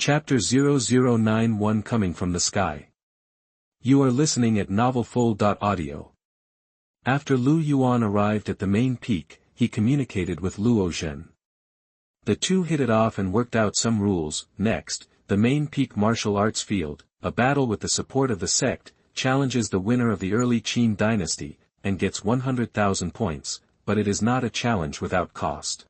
Chapter 0091 Coming from the Sky. You are listening at MTnovel.audio. After Lu Yuan arrived at the main peak, he communicated with Luo Zhen. The two hit it off and worked out some rules. Next, the main peak martial arts field, a battle with the support of the sect, challenges the winner of the early Qin dynasty, and gets 100,000 points, but it is not a challenge without cost.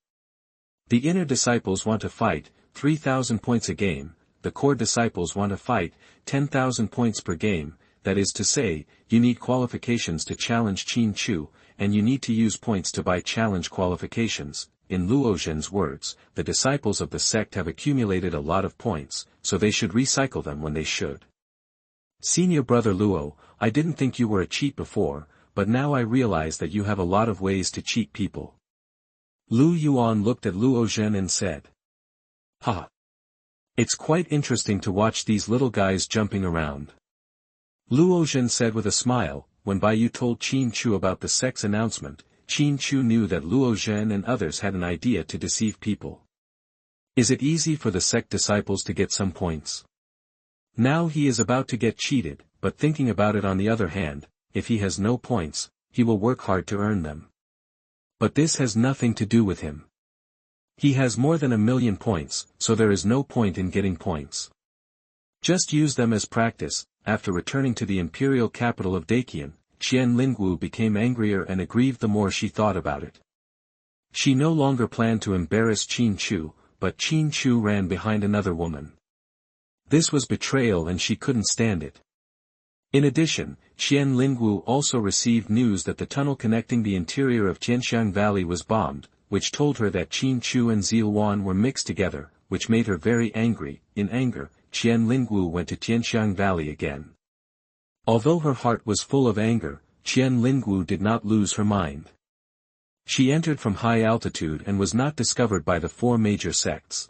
The inner disciples want to fight, 3,000 points a game, the core disciples want to fight, 10,000 points per game, that is to say, you need qualifications to challenge Qin Chu, and you need to use points to buy challenge qualifications. In Luo Zhen's words, the disciples of the sect have accumulated a lot of points, so they should recycle them when they should. Senior brother Luo, I didn't think you were a cheat before, but now I realize that you have a lot of ways to cheat people. Lu Yuan looked at Luo Zhen and said. Ha! It's quite interesting to watch these little guys jumping around. Luo Zhen said with a smile. When Bai Yu told Qin Chu about the sect's announcement, Qin Chu knew that Luo Zhen and others had an idea to deceive people. Is it easy for the sect disciples to get some points? Now he is about to get cheated, but thinking about it on the other hand, if he has no points, he will work hard to earn them. But this has nothing to do with him. He has more than 1,000,000 points, so there is no point in getting points. Just use them as practice. After returning to the imperial capital of Daqian, Qian Lingwu became angrier and aggrieved the more she thought about it. She no longer planned to embarrass Qin Chu, but Qin Chu ran behind another woman. This was betrayal and she couldn't stand it. In addition, Qian Lingwu also received news that the tunnel connecting the interior of Xianxia Valley was bombed, which told her that Qin Chu and Zilwan were mixed together, which made her very angry. In anger, Qian Lingwu went to Xianxia Valley again. Although her heart was full of anger, Qian Lingwu did not lose her mind. She entered from high altitude and was not discovered by the four major sects.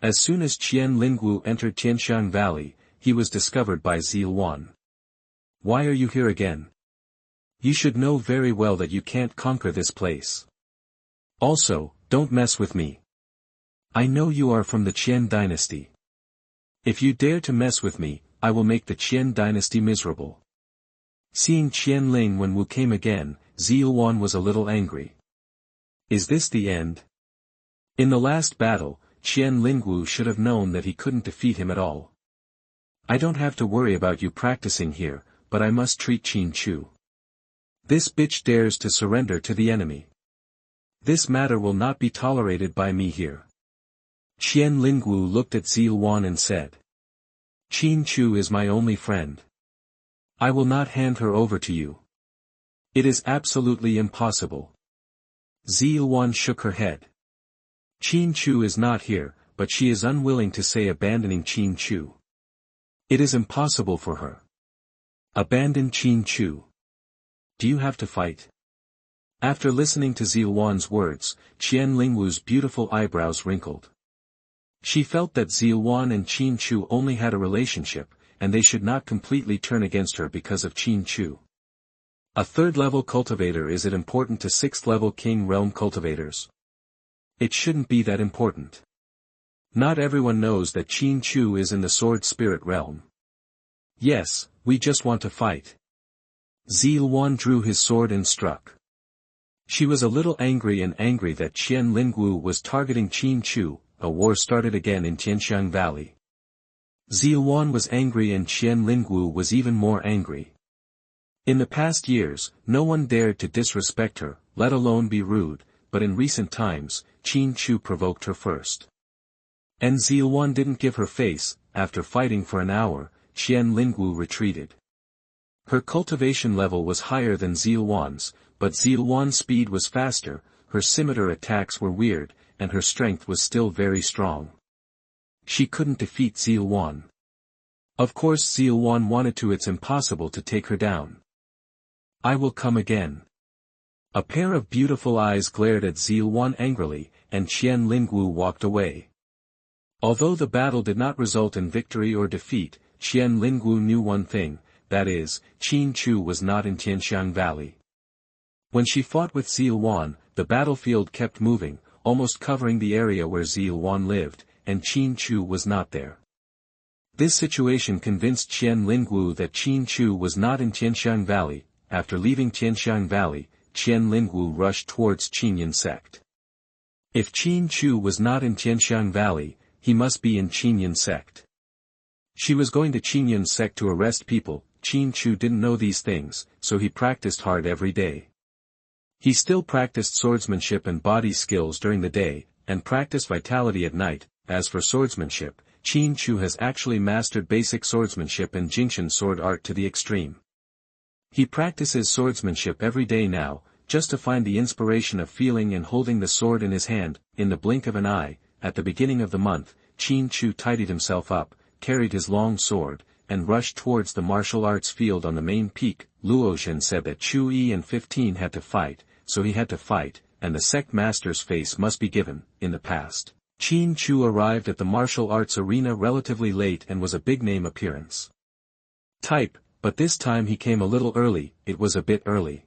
As soon as Qian Lingwu entered Xianxia Valley, he was discovered by Zilwan. Why are you here again? You should know very well that you can't conquer this place. Also, don't mess with me. I know you are from the Qian dynasty. If you dare to mess with me, I will make the Qian dynasty miserable. Seeing Qian Ling when Wu came again, Zilwan was a little angry. Is this the end? In the last battle, Qian Lingwu should have known that he couldn't defeat him at all. I don't have to worry about you practicing here, but I must treat Qin Chu. This bitch dares to surrender to the enemy. This matter will not be tolerated by me here. Qian Lingwu looked at Zilwan and said. Qin Chu is my only friend. I will not hand her over to you. It is absolutely impossible. Zilwan shook her head. Qin Chu is not here, but she is unwilling to say abandoning Qin Chu. It is impossible for her. Abandon Qin Chu. Do you have to fight? After listening to Zilwan's words, Qian Lingwu's beautiful eyebrows wrinkled. She felt that Zilwan and Qin Chu only had a relationship, and they should not completely turn against her because of Qin Chu. A third-level cultivator. Is it important to 6th-level King Realm cultivators? It shouldn't be that important. Not everyone knows that Qin Chu is in the Sword Spirit Realm. Yes, we just want to fight. Zilwan drew his sword and struck. She was a little angry that Qian Lingwu was targeting Qin Chu. A war started again in Xianxia Valley. Zilwan was angry and Qian Lingwu was even more angry. In the past years, no one dared to disrespect her, let alone be rude, but in recent times, Qin Chu provoked her first. And Zilwan didn't give her face. After fighting for an hour, Qian Lingwu retreated. Her cultivation level was higher than Zilwan's, but Zilwan's speed was faster, her scimitar attacks were weird, and her strength was still very strong. She couldn't defeat Zilwan. Of course Zilwan wanted to. It's impossible to take her down. I will come again. A pair of beautiful eyes glared at Zilwan angrily, and Qian Lingwu walked away. Although the battle did not result in victory or defeat, Qian Lingwu knew one thing, that is, Qin Chu was not in Xianxia Valley. When she fought with Zilwan, the battlefield kept moving, almost covering the area where Zilwan lived, and Qin Chu was not there. This situation convinced Qian Lingwu that Qin Chu was not in Xianxia Valley. After leaving Xianxia Valley, Qian Lingwu rushed towards Qinyan sect. If Qin Chu was not in Xianxia Valley, he must be in Qinyan sect. She was going to Qinyan sect to arrest people. Qin Chu didn't know these things, so he practiced hard every day. He still practiced swordsmanship and body skills during the day, and practiced vitality at night. As for swordsmanship, Qin Chu has actually mastered basic swordsmanship and Jingxian sword art to the extreme. He practices swordsmanship every day now, just to find the inspiration of feeling and holding the sword in his hand. In the blink of an eye, at the beginning of the month, Qin Chu tidied himself up, carried his long sword, and rushed towards the martial arts field on the main peak. Luozhen said that Chu Yi and 15 had to fight, so he had to fight, and the sect master's face must be given. In the past, Qin Chu arrived at the martial arts arena relatively late and was a big-name appearance. But this time he came a little early. It was a bit early.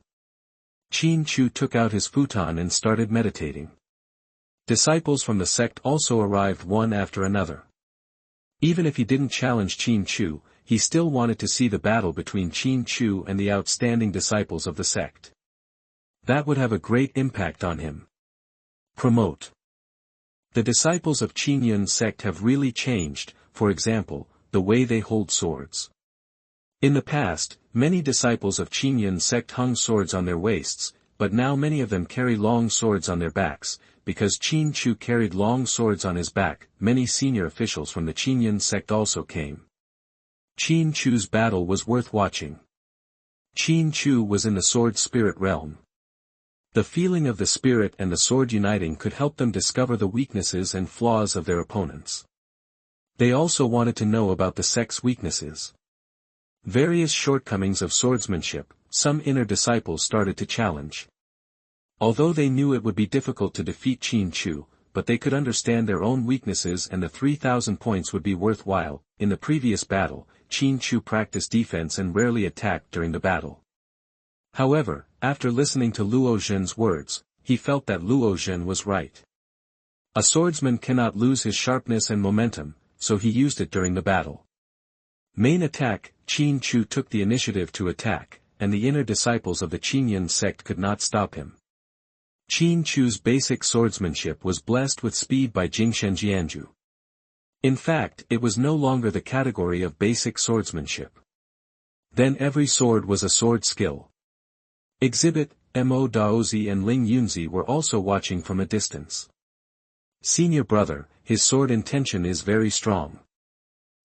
Qin Chu took out his futon and started meditating. Disciples from the sect also arrived one after another. Even if he didn't challenge Qin Chu, he still wanted to see the battle between Qin Chu and the outstanding disciples of the sect. That would have a great impact on him. Promote. The disciples of Qinyan sect have really changed, for example, the way they hold swords. In the past, many disciples of Qinyan sect hung swords on their waists, but now many of them carry long swords on their backs. Because Qin Chu carried long swords on his back, many senior officials from the Qinyan sect also came. Qin Chu's battle was worth watching. Qin Chu was in the sword spirit realm. The feeling of the spirit and the sword uniting could help them discover the weaknesses and flaws of their opponents. They also wanted to know about the sect's weaknesses. Various shortcomings of swordsmanship. Some inner disciples started to challenge. Although they knew it would be difficult to defeat Qin Chu, but they could understand their own weaknesses and the 3,000 points would be worthwhile. In the previous battle, Qin Chu practiced defense and rarely attacked during the battle. However, after listening to Luozhen's words, he felt that Luozhen was right. A swordsman cannot lose his sharpness and momentum, so he used it during the battle. Main attack, Qin Chu took the initiative to attack, and the inner disciples of the Qinyan sect could not stop him. Qin Chu's basic swordsmanship was blessed with speed by Jingxian Jianju. In fact, it was no longer the category of basic swordsmanship. Then every sword was a sword skill. Exhibit, Mo Daozi and Ling Yunzi were also watching from a distance. Senior brother, his sword intention is very strong.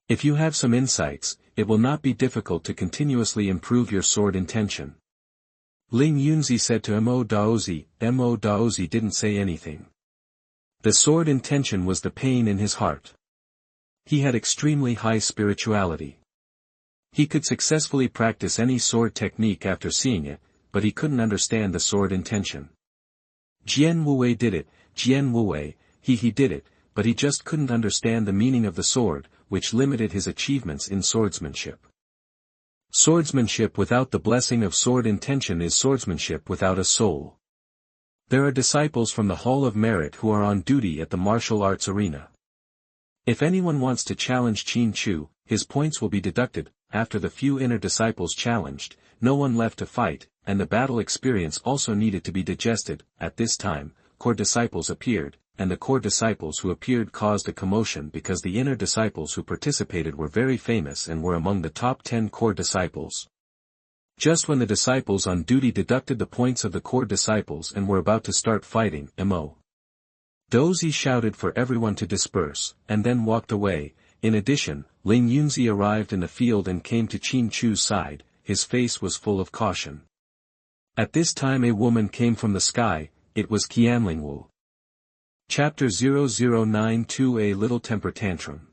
If you have some insights, it will not be difficult to continuously improve your sword intention. Ling Yunzi said to Mo Daozi. Mo Daozi didn't say anything. The sword intention was the pain in his heart. He had extremely high spirituality. He could successfully practice any sword technique after seeing it, but he couldn't understand the sword intention. Jian Wuwei did it. Jian Wuwei, he did it, but he just couldn't understand the meaning of the sword, which limited his achievements in swordsmanship. Swordsmanship without the blessing of sword intention is swordsmanship without a soul. There are disciples from the Hall of Merit who are on duty at the martial arts arena. If anyone wants to challenge Qin Chu, his points will be deducted. After the few inner disciples challenged, no one left to fight, and the battle experience also needed to be digested. At this time, core disciples appeared, and the core disciples who appeared caused a commotion because the inner disciples who participated were very famous and were among the top 10 core disciples. Just when the disciples on duty deducted the points of the core disciples and were about to start fighting, Mo Daozi shouted for everyone to disperse, and then walked away. In addition, Ling Yunzi arrived in the field and came to Qin Chu's side. His face was full of caution. At this time a woman came from the sky. It was Qianlingwu. Chapter 0092 A Little Temper Tantrum.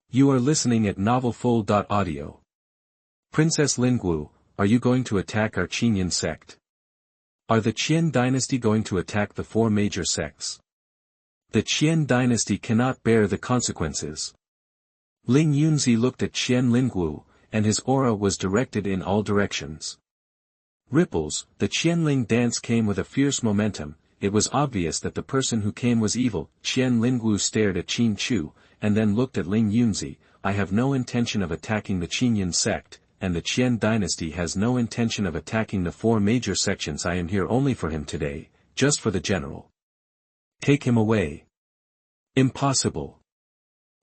You are listening at novelfull.audio. Princess Lingwu, are you going to attack our Qinyan sect? Are the Qian dynasty going to attack the four major sects? The Qian dynasty cannot bear the consequences. Ling Yunzi looked at Qian Lingwu, and his aura was directed in all directions. Ripples, the Qianling dance came with a fierce momentum. it was obvious that the person who came was evil. Qian Lingwu stared at Qin Chu, and then looked at Ling Yunzi. I have no intention of attacking the Qinyan sect, and the Qian dynasty has no intention of attacking the 4 major sections. I am here only for him today, just for the general. Take him away. Impossible.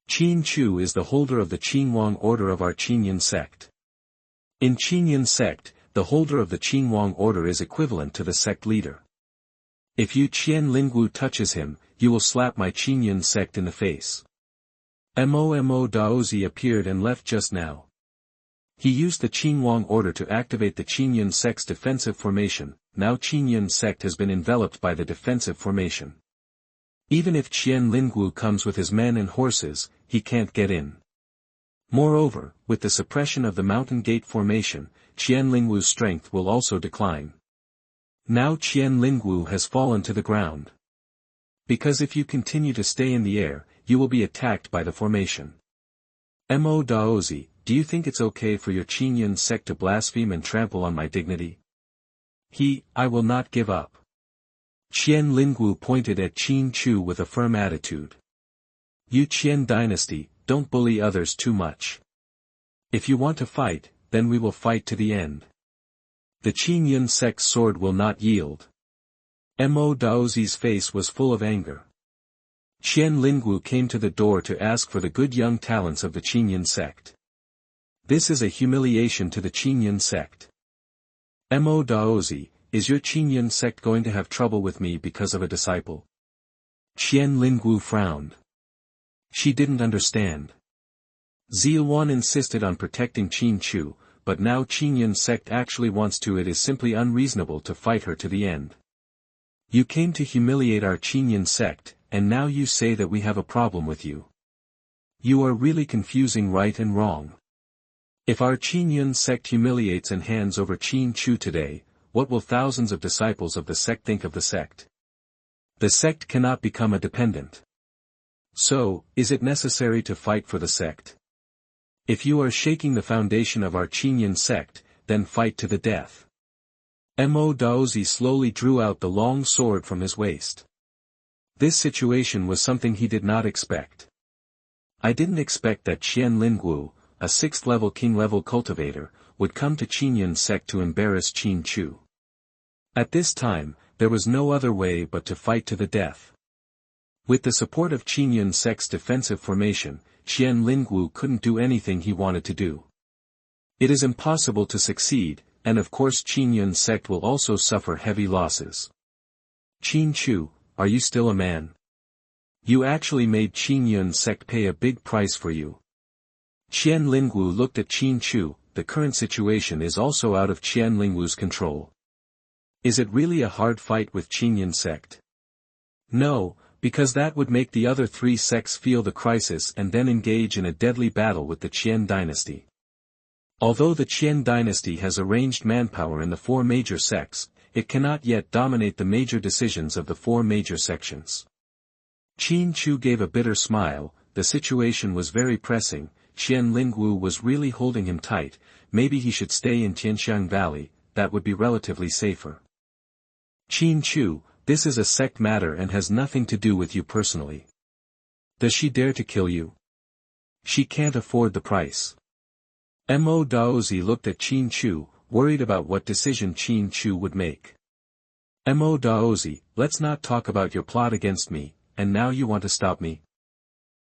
Qin Chu is the holder of the Qinhuang order of our Qinyan sect. In Qinyan sect, the holder of the Qinhuang order is equivalent to the sect leader. If you Qian Lingwu touches him, you will slap my Qinyan sect in the face. Mo Daozi appeared and left just now. He used the Qinhuang order to activate the Qinyan sect's defensive formation. Now Qinyan sect has been enveloped by the defensive formation. Even if Qian Lingwu comes with his men and horses, he can't get in. Moreover, with the suppression of the mountain gate formation, Qian Lingwu's strength will also decline. Now Qian Lingwu has fallen to the ground. Because if you continue to stay in the air, you will be attacked by the formation. Mo Daozi, do you think it's okay for your Qinyan sect to blaspheme and trample on my dignity? I will not give up. Qian Lingwu pointed at Qin Chu with a firm attitude. You Qian dynasty, don't bully others too much. If you want to fight, then we will fight to the end. The Qinyan sect's sword will not yield. Mo Daozi's face was full of anger. Qian Lingwu came to the door to ask for the good young talents of the Qinyan sect. This is a humiliation to the Qinyan sect. Mo Daozi, is your Qinyan sect going to have trouble with me because of a disciple? Qian Lingwu frowned. She didn't understand. Ziawan insisted on protecting Qin Chu, but now Qinyan sect actually wants to. It is simply unreasonable to fight her to the end. You came to humiliate our Qinyan sect, and now you say that we have a problem with you. You are really confusing right and wrong. If our Qinyan sect humiliates and hands over Qin Chu today, what will thousands of disciples of the sect think of the sect? The sect cannot become a dependent. So, is it necessary to fight for the sect? If you are shaking the foundation of our Qinyan sect, then fight to the death. Mo Daozi slowly drew out the long sword from his waist. This situation was something he did not expect. I didn't expect that Qian Lingwu, a 6th-level king-level cultivator, would come to Qinyan sect to embarrass Qin Chu. At this time, there was no other way but to fight to the death. With the support of Qinyan sect's defensive formation, Qian Lingwu couldn't do anything he wanted to do. It is impossible to succeed, and of course Qinyan sect will also suffer heavy losses. Qin Chu, are you still a man? You actually made Qinyan sect pay a big price for you. Qian Lingwu looked at Qin Chu. The current situation is also out of Qian Lingwu's control. Is it really a hard fight with Qinyan sect? No, because that would make the other 3 sects feel the crisis and then engage in a deadly battle with the Qian dynasty. Although the Qian dynasty has arranged manpower in the 4 major sects, it cannot yet dominate the major decisions of the 4 major sections. Qin Chu gave a bitter smile. The situation was very pressing. Qian Lingwu was really holding him tight. Maybe he should stay in Tianxiang Valley, that would be relatively safer. Qin Chu, this is a sect matter and has nothing to do with you personally. Does she dare to kill you? She can't afford the price. Mo Daozi looked at Qin Chu, worried about what decision Qin Chu would make. Mo Daozi, let's not talk about your plot against me, and now you want to stop me?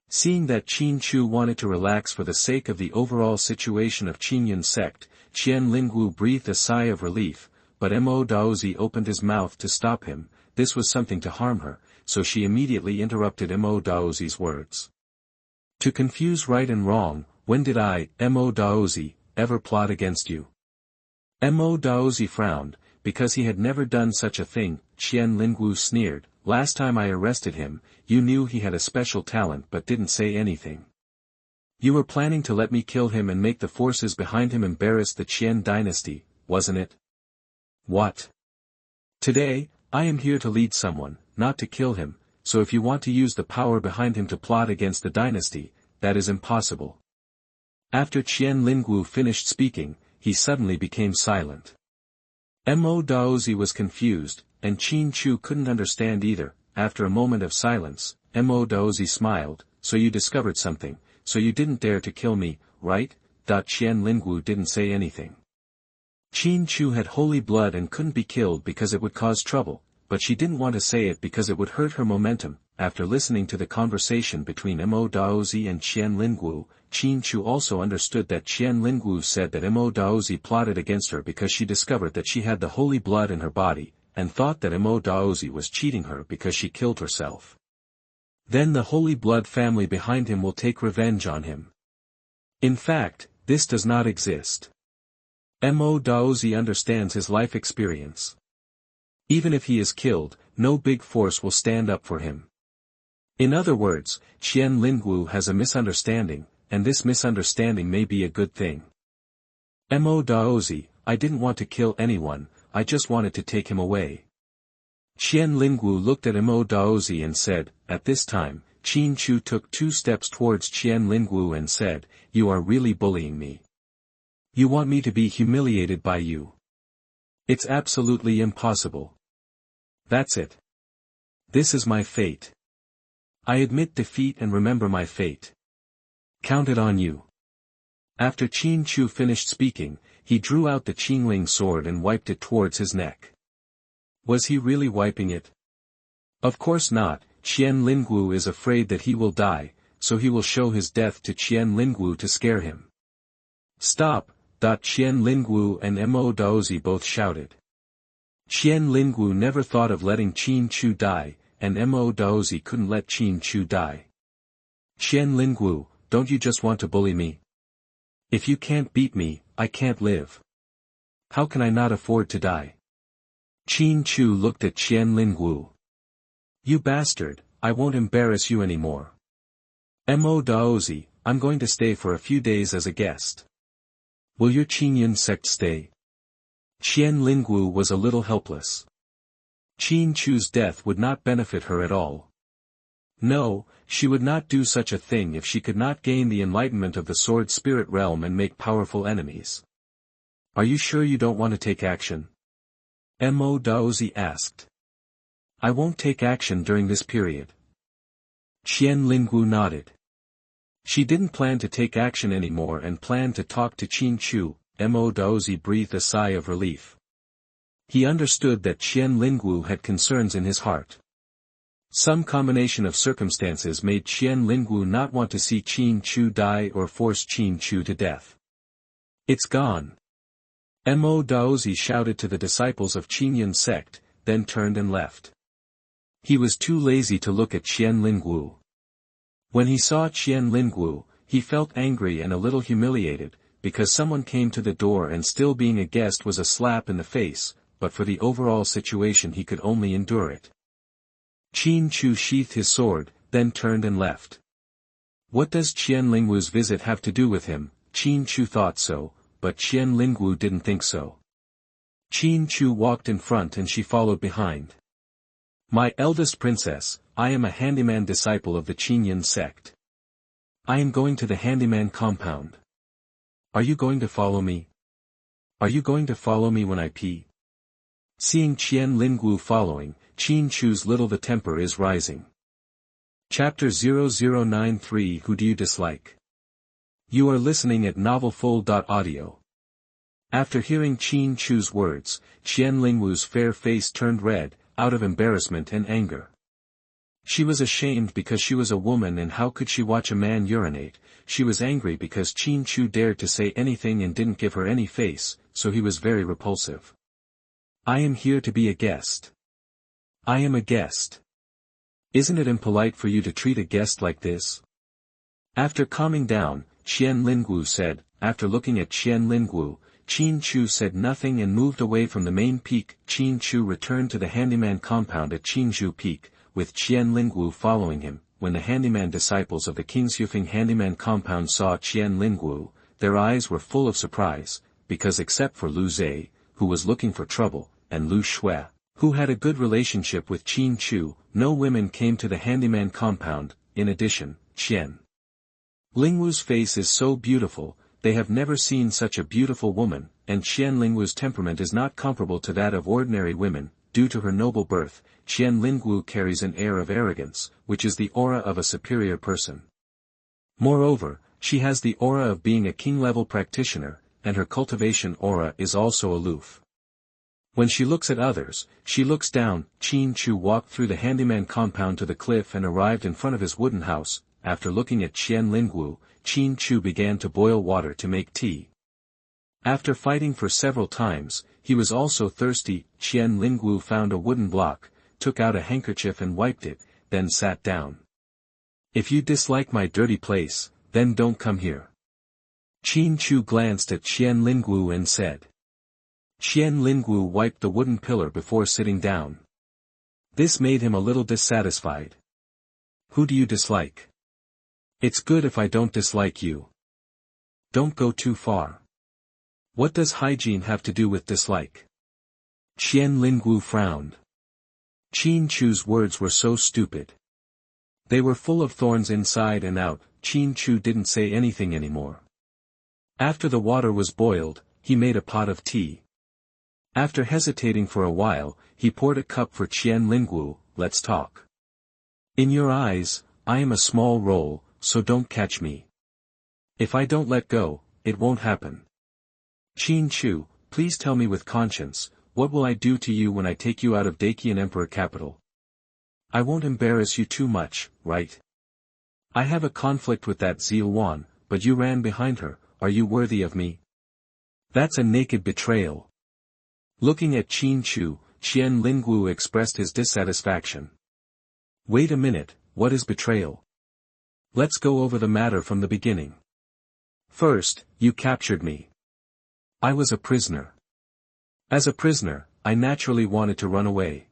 Seeing that Qin Chu wanted to relax for the sake of the overall situation of Qinyan sect, Qian Lingwu breathed a sigh of relief, but Mo Daozi opened his mouth to stop him. This was something to harm her, so she immediately interrupted Mo Daozi's words. To confuse right and wrong, when did I, Mo Daozi, ever plot against you? Mo Daozi frowned, because he had never done such a thing. Qian Lingwu sneered, last time I arrested him, you knew he had a special talent but didn't say anything. You were planning to let me kill him and make the forces behind him embarrass the Qian dynasty, wasn't it? What? Today, I am here to lead someone, not to kill him, so if you want to use the power behind him to plot against the dynasty, that is impossible. After Qian Lingwu finished speaking, he suddenly became silent. Mo Daozi was confused, and Qin Chu couldn't understand either. After a moment of silence, Mtlnovel smiled, so you discovered something, so you didn't dare to kill me, right? Xianxia didn't say anything. Qin Chu had holy blood and couldn't be killed because it would cause trouble, but she didn't want to say it because it would hurt her momentum. After listening to the conversation between Mtlnovel and Xianxia, Qin Chu also understood that Xianxia said that Mtlnovel plotted against her because she discovered that she had the holy blood in her body, and thought that Mtlnovel was cheating her because she killed herself. Then the holy blood family behind him will take revenge on him. In fact, this does not exist. Mtlnovel understands his life experience. Even if he is killed, no big force will stand up for him. In other words, Xianxia has a misunderstanding, and this misunderstanding may be a good thing. Mtlnovel, I didn't want to kill anyone, I just wanted to take him away. Xianxia looked at Mtlnovel and said, at this time, Qin Chu took 2 steps towards Xianxia and said, you are really bullying me. You want me to be humiliated by you. It's absolutely impossible. That's it. This is my fate. I admit defeat and remember my fate. Count it on you. After Qin Chu finished speaking, he drew out the Qingling sword and wiped it towards his neck. Was he really wiping it? Of course not. Xianxia is afraid that he will die, so he will show his death to Xianxia to scare him. Stop! Xianxia and Mtlnovel both shouted. Xianxia never thought of letting Qin Chu die, and Mtlnovel couldn't let Qin Chu die. Xianxia, don't you just want to bully me? If you can't beat me, I can't live. How can I not afford to die? Qin Chu looked at Xianxia. You bastard, I won't embarrass you anymore. Mtlnovel, I'm going to stay for a few days as a guest. Will your Qinyan sect stay? Xianxia was a little helpless. Qin Chu's death would not benefit her at all. No, she would not do such a thing if she could not gain the enlightenment of the sword spirit realm and make powerful enemies. Are you sure you don't want to take action? Mtlnovel asked. I won't take action during this period. Xianxia nodded. She didn't plan to take action anymore and planned to talk to Qin Chu. Mtlnovel breathed a sigh of relief. He understood that Xianxia had concerns in his heart. Some combination of circumstances made Xianxia not want to see Qin Chu die or force Qin Chu to death. It's gone. Mtlnovel shouted to the disciples of Qinyan sect, then turned and left. He was too lazy to look at Xianxia. When he saw Xianxia, he felt angry and a little humiliated, because someone came to the door and still being a guest was a slap in the face, but for the overall situation he could only endure it. Qin Chu sheathed his sword, then turned and left. What does Xianxia's visit have to do with him? Qin Chu thought so, but Xianxia didn't think so. Qin Chu walked in front and she followed behind. My eldest princess, I am a handyman disciple of the Qinyan sect. I am going to the handyman compound. Are you going to follow me? Are you going to follow me when I pee? Seeing Xianxia following, Qin Chu's little the temper is rising. Chapter 0093 Who do you dislike? You are listening at MaleProtagonist. After hearing Qin Chu's words, Xianxia's fair face turned red, out of embarrassment and anger. She was ashamed because she was a woman and how could she watch a man urinate. She was angry because Qin Chu dared to say anything and didn't give her any face, so he was very repulsive. I am here to be a guest. I am a guest. Isn't it impolite for you to treat a guest like this? After calming down, Xianxia said. After looking at Xianxia, Qin Chu said nothing and moved away from the main peak. Qin Chu returned to the handyman compound at Qingzhou Peak, with Xianxia following him. When the handyman disciples of the Qingsufeng handyman compound saw Xianxia, their eyes were full of surprise, because except for Lu Zhe, who was looking for trouble, and Lu Shui, who had a good relationship with Qin Chu, no women came to the handyman compound. In addition, Xianxia's face is so beautiful, they have never seen such a beautiful woman, and Xianxia's temperament is not comparable to that of ordinary women. due to her noble birth, Qian Lingwu carries an air of arrogance, which is the aura of a superior person. Moreover, she has the aura of being a king-level practitioner, and her cultivation aura is also aloof. When she looks at others, she looks down. Qin Chu walked through the handyman compound to the cliff and arrived in front of his wooden house. After looking at Qian Lingwu, Qin Chu began to boil water to make tea. After fighting for several times, he was also thirsty. Qian Lingwu found a wooden block, took out a handkerchief and wiped it, then sat down. If you dislike my dirty place, then don't come here. Qin Chu glanced at Qian Lingwu and said. Qian Lingwu wiped the wooden pillar before sitting down. This made him a little dissatisfied. Who do you dislike? It's good if I don't dislike you. Don't go too far. What does hygiene have to do with dislike? Qian Lingwu frowned. Qin Chu's words were so stupid. They were full of thorns inside and out. Qin Chu didn't say anything anymore. After the water was boiled, he made a pot of tea. After hesitating for a while, he poured a cup for Qian Lingwu. Let's talk. In your eyes, I am a small roll, so don't catch me. If I don't let go, it won't happen. Qin Chu, please tell me with conscience, what will I do to you when I take you out of Dacian Emperor capital? I won't embarrass you too much, right? I have a conflict with that Xianxia, but you ran behind her. Are you worthy of me? That's a naked betrayal. Looking at Qin Chu, Qian Lingwu expressed his dissatisfaction. Wait a minute, what is betrayal? Let's go over the matter from the beginning. First, you captured me. I was a prisoner. As a prisoner, I naturally wanted to run away.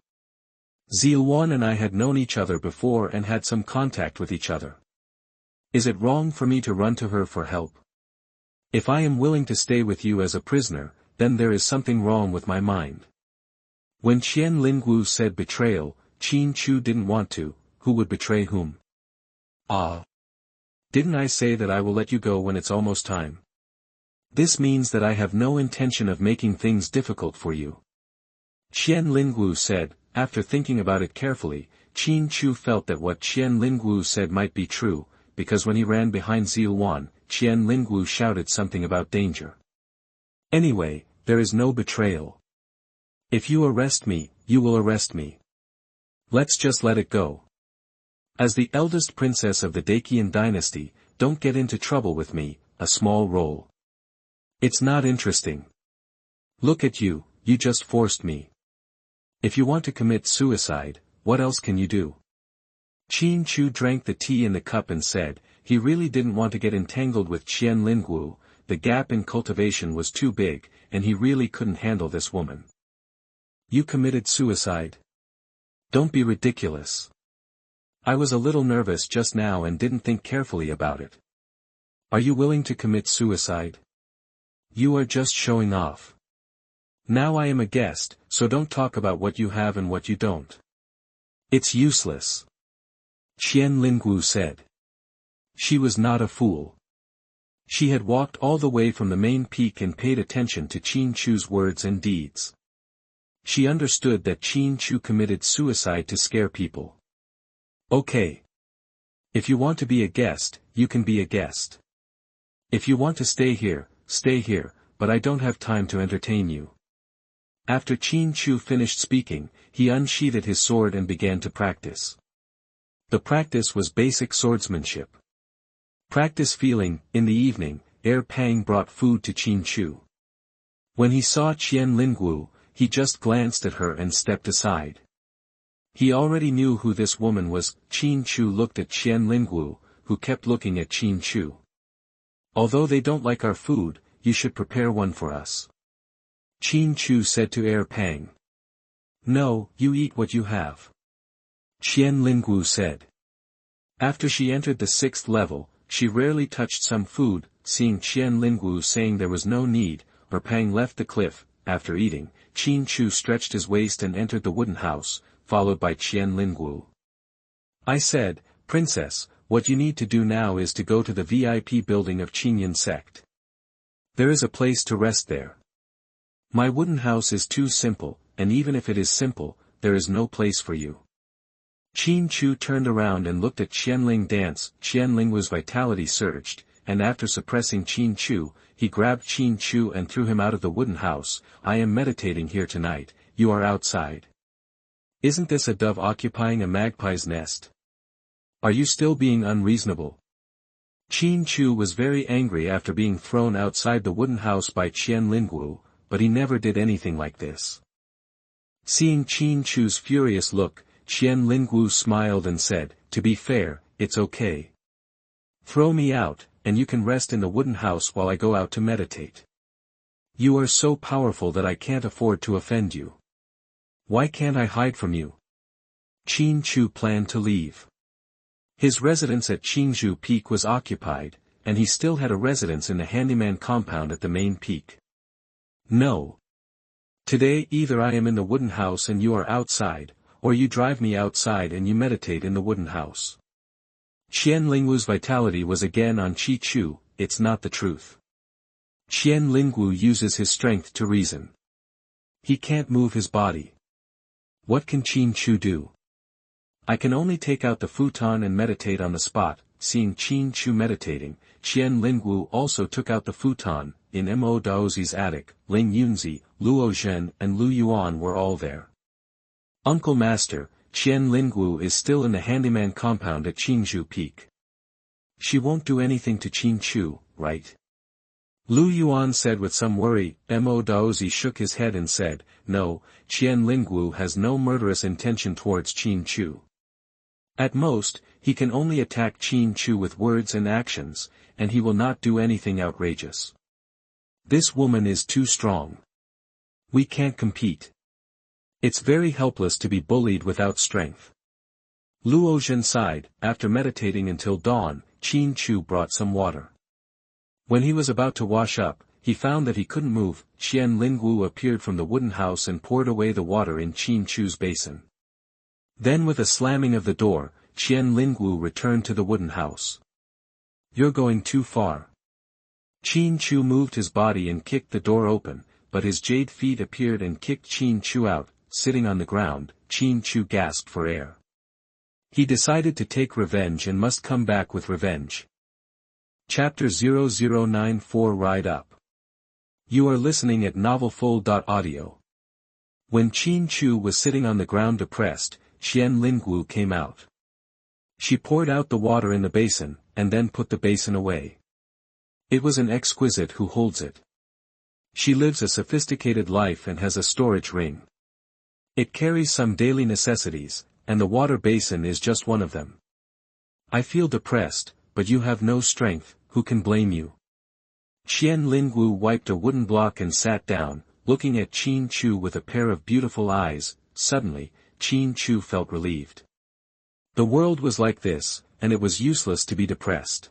Xianxia and I had known each other before and had some contact with each other. Is it wrong for me to run to her for help? If I am willing to stay with you as a prisoner, then there is something wrong with my mind. When Qian Lingwu said betrayal, Qin Chu didn't want to. Who would betray whom? Ah. Didn't I say that I will let you go when it's almost time? This means that I have no intention of making things difficult for you. Qian Lingwu said. After thinking about it carefully, Qin Chu felt that what Qian Lingwu said might be true, because when he ran behind Xianxia, Qian Lingwu shouted something about danger. Anyway, there is no betrayal. If you arrest me, you will arrest me. Let's just let it go. As the eldest princess of the Dacian dynasty, don't get into trouble with me, a small role. It's not interesting. Look at you, you just forced me. If you want to commit suicide, what else can you do? Qin Chu drank the tea in the cup and said, he really didn't want to get entangled with Qian Lingwu. The gap in cultivation was too big, and he really couldn't handle this woman. You committed suicide? Don't be ridiculous. I was a little nervous just now and didn't think carefully about it. Are you willing to commit suicide? You are just showing off. Now I am a guest, so don't talk about what you have and what you don't. It's useless. Qian Lingwu said. She was not a fool. She had walked all the way from the main peak and paid attention to Qin Chu's words and deeds. She understood that Qin Chu committed suicide to scare people. Okay. If you want to be a guest, you can be a guest. If you want to stay here, but I don't have time to entertain you. After Qin Chu finished speaking, he unsheathed his sword and began to practice. The practice was basic swordsmanship. Practice feeling. In the evening, Pang brought food to Qin Chu. When he saw Qian Lingwu, he just glanced at her and stepped aside. He already knew who this woman was. Qin Chu looked at Qian Lingwu, who kept looking at Qin Chu. Although they don't like our food, you should prepare one for us. Qin Chu said to Pang. No, you eat what you have. Qian Lingwu said. After she entered the 6th level, she rarely touched some food. Seeing Qian Lingwu saying there was no need, Pang left the cliff. After eating, Qin Chu stretched his waist and entered the wooden house, followed by Qian Lingwu. I said, Princess, what you need to do now is to go to the VIP building of Qinyan sect. There is a place to rest there. My wooden house is too simple, and even if it is simple, there is no place for you. Qin Chu turned around and looked at Qianling dance. Qianling's vitality surged, and after suppressing Qin Chu, he grabbed Qin Chu and threw him out of the wooden house. I am meditating here tonight, you are outside. Isn't this a dove occupying a magpie's nest? Are you still being unreasonable? Qin Chu was very angry after being thrown outside the wooden house by Qianlingwu, but he never did anything like this. Seeing Qin Chu's furious look, Qianlingwu smiled and said, "To be fair, it's okay. Throw me out, and you can rest in the wooden house while I go out to meditate. You are so powerful that I can't afford to offend you. Why can't I hide from you?" Qin Chu planned to leave. His residence at Qingzhou Peak was occupied, and he still had a residence in the handyman compound at the main peak. No. Today either I am in the wooden house and you are outside, or you drive me outside and you meditate in the wooden house. Qianlingwu's vitality was again on Qi Chu. It's not the truth. Qianlingwu uses his strength to reason. He can't move his body. What can Qin Chu do? I can only take out the futon and meditate on the spot. Seeing Qin Chu meditating, Qianlingwu also took out the futon. In Mo Daozi's attic, Ling Yunzi, Luo Zhen and Lu Yuan were all there. Uncle Master, Qianlingwu is still in the handyman compound at Qingzhou Peak. She won't do anything to Qin Chu, right? Lu Yuan said with some worry. Mo Daozi shook his head and said, "No, Qianlingwu has no murderous intention towards Qin Chu. At most, he can only attack Qin Chu with words and actions, and he will not do anything outrageous. This woman is too strong. We can't compete. It's very helpless to be bullied without strength." Luo Zhen sighed. After meditating until dawn, Qin Chu brought some water. When he was about to wash up, he found that he couldn't move. Qianlingwu appeared from the wooden house and poured away the water in Qin Chu's basin. Then with a slamming of the door, Qianlingwu returned to the wooden house. "You're going too far." Qin Chu moved his body and kicked the door open, but his jade feet appeared and kicked Qin Chu out. Sitting on the ground, Qin Chu gasped for air. He decided to take revenge and must come back with revenge. Chapter 0094 Ride Up. You are listening at novelfull.audio. When Qin Chu was sitting on the ground depressed, Qianlingwu came out. She poured out the water in the basin, and then put the basin away. It was an exquisite who holds it. She lives a sophisticated life and has a storage ring. It carries some daily necessities, and the water basin is just one of them. I feel depressed, but you have no strength, who can blame you? Qianlingwu wiped a wooden block and sat down, looking at Qin Chu with a pair of beautiful eyes. Suddenly, Qin Chu felt relieved. The world was like this, and it was useless to be depressed.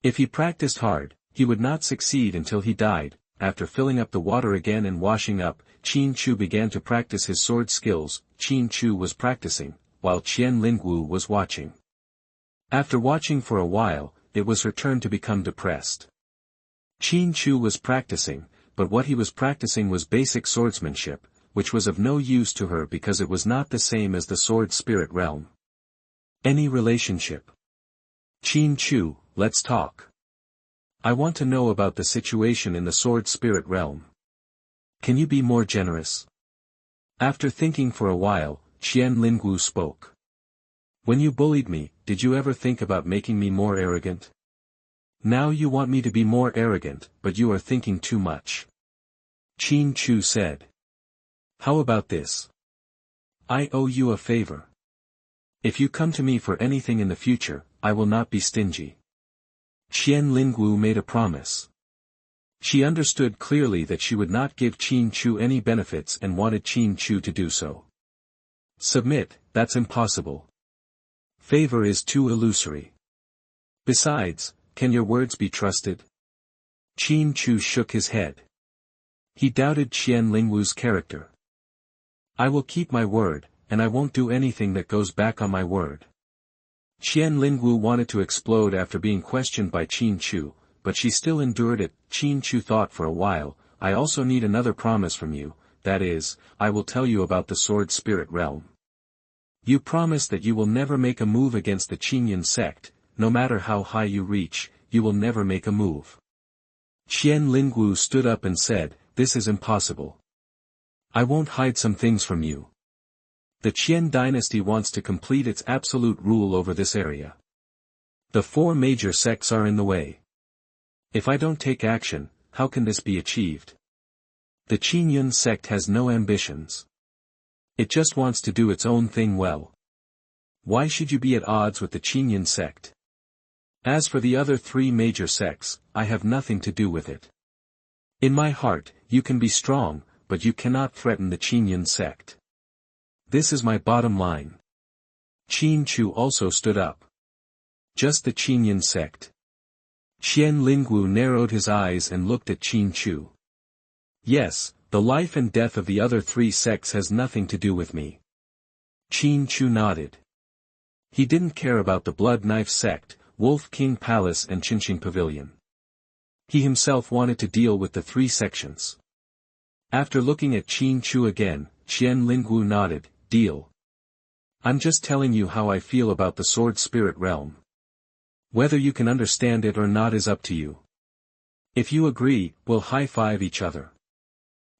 If he practiced hard, he would not succeed until he died. After filling up the water again and washing up, Qin Chu began to practice his sword skills. Qin Chu was practicing, while Qianlingwu was watching. After watching for a while, it was her turn to become depressed. Qin Chu was practicing, but what he was practicing was basic swordsmanship, which was of no use to her because it was not the same as the sword spirit realm. Any relationship? Qin Chu, let's talk. I want to know about the situation in the sword spirit realm. Can you be more generous? After thinking for a while, Qianlingwu spoke. When you bullied me, did you ever think about making me more arrogant? Now you want me to be more arrogant, but you are thinking too much. Qin Chu said. How about this? I owe you a favor. If you come to me for anything in the future, I will not be stingy. Qianlingwu made a promise. She understood clearly that she would not give Qin Chu any benefits and wanted Qin Chu to do so. Submit, that's impossible. Favor is too illusory. Besides, can your words be trusted? Qin Chu shook his head. He doubted Qianlingwu's character. I will keep my word, and I won't do anything that goes back on my word. Qianlingwu wanted to explode after being questioned by Qin Chu, but she still endured it. Qin Chu thought for a while. I also need another promise from you. that is, I will tell you about the sword spirit realm. You promise that you will never make a move against the Qinyan sect, no matter how high you reach, you will never make a move. Qian Lingwu stood up and said, this is impossible. I won't hide some things from you. The Qian dynasty wants to complete its absolute rule over this area. The 4 major sects are in the way. If I don't take action, how can this be achieved? The Qinyan sect has no ambitions. It just wants to do its own thing well. Why should you be at odds with the Qinyan sect? As for the other 3 major sects, I have nothing to do with it. In my heart, you can be strong, but you cannot threaten the Qinyan sect. This is my bottom line. Qin Chu also stood up. Just the Qinyan sect. Qian Lingwu narrowed his eyes and looked at Qin Chu. Yes, the life and death of the other 3 sects has nothing to do with me. Qin Chu nodded. He didn't care about the Blood Knife sect, Wolf King Palace and Qinqing Pavilion. He himself wanted to deal with the 3 sections. After looking at Qin Chu again, Qian Lingwu nodded, deal. I'm just telling you how I feel about the sword spirit realm. Whether you can understand it or not is up to you. If you agree, we'll high-five each other.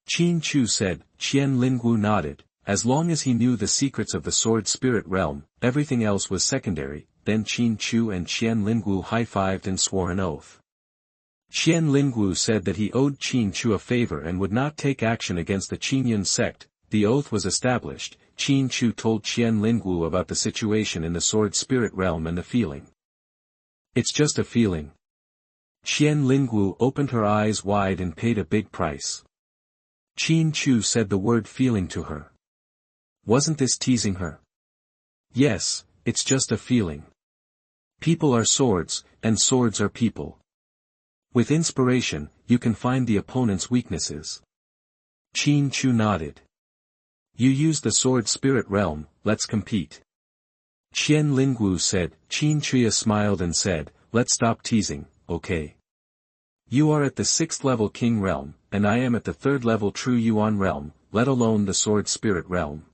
Qin Chu said. Qian Lingwu nodded. As long as he knew the secrets of the sword spirit realm, everything else was secondary. Then Qin Chu and Qian Lingwu high-fived and swore an oath. Qian Lingwu said that he owed Qin Chu a favor and would not take action against the Qinyan sect. The oath was established. Qin Chu told Qian Lingwu about the situation in the sword spirit realm and the feeling. It's just a feeling. Qian Lingwu opened her eyes wide and paid a big price. Qin Chu said the word feeling to her. Wasn't this teasing her? Yes, it's just a feeling. People are swords, and swords are people. With inspiration, you can find the opponent's weaknesses. Qin Chu nodded. You use the sword spirit realm, let's compete. Qian Lingwu said. Qin Chu smiled and said, let's stop teasing, okay? You are at the 6th level king realm, and I am at the 3rd level true yuan realm, let alone the sword spirit realm.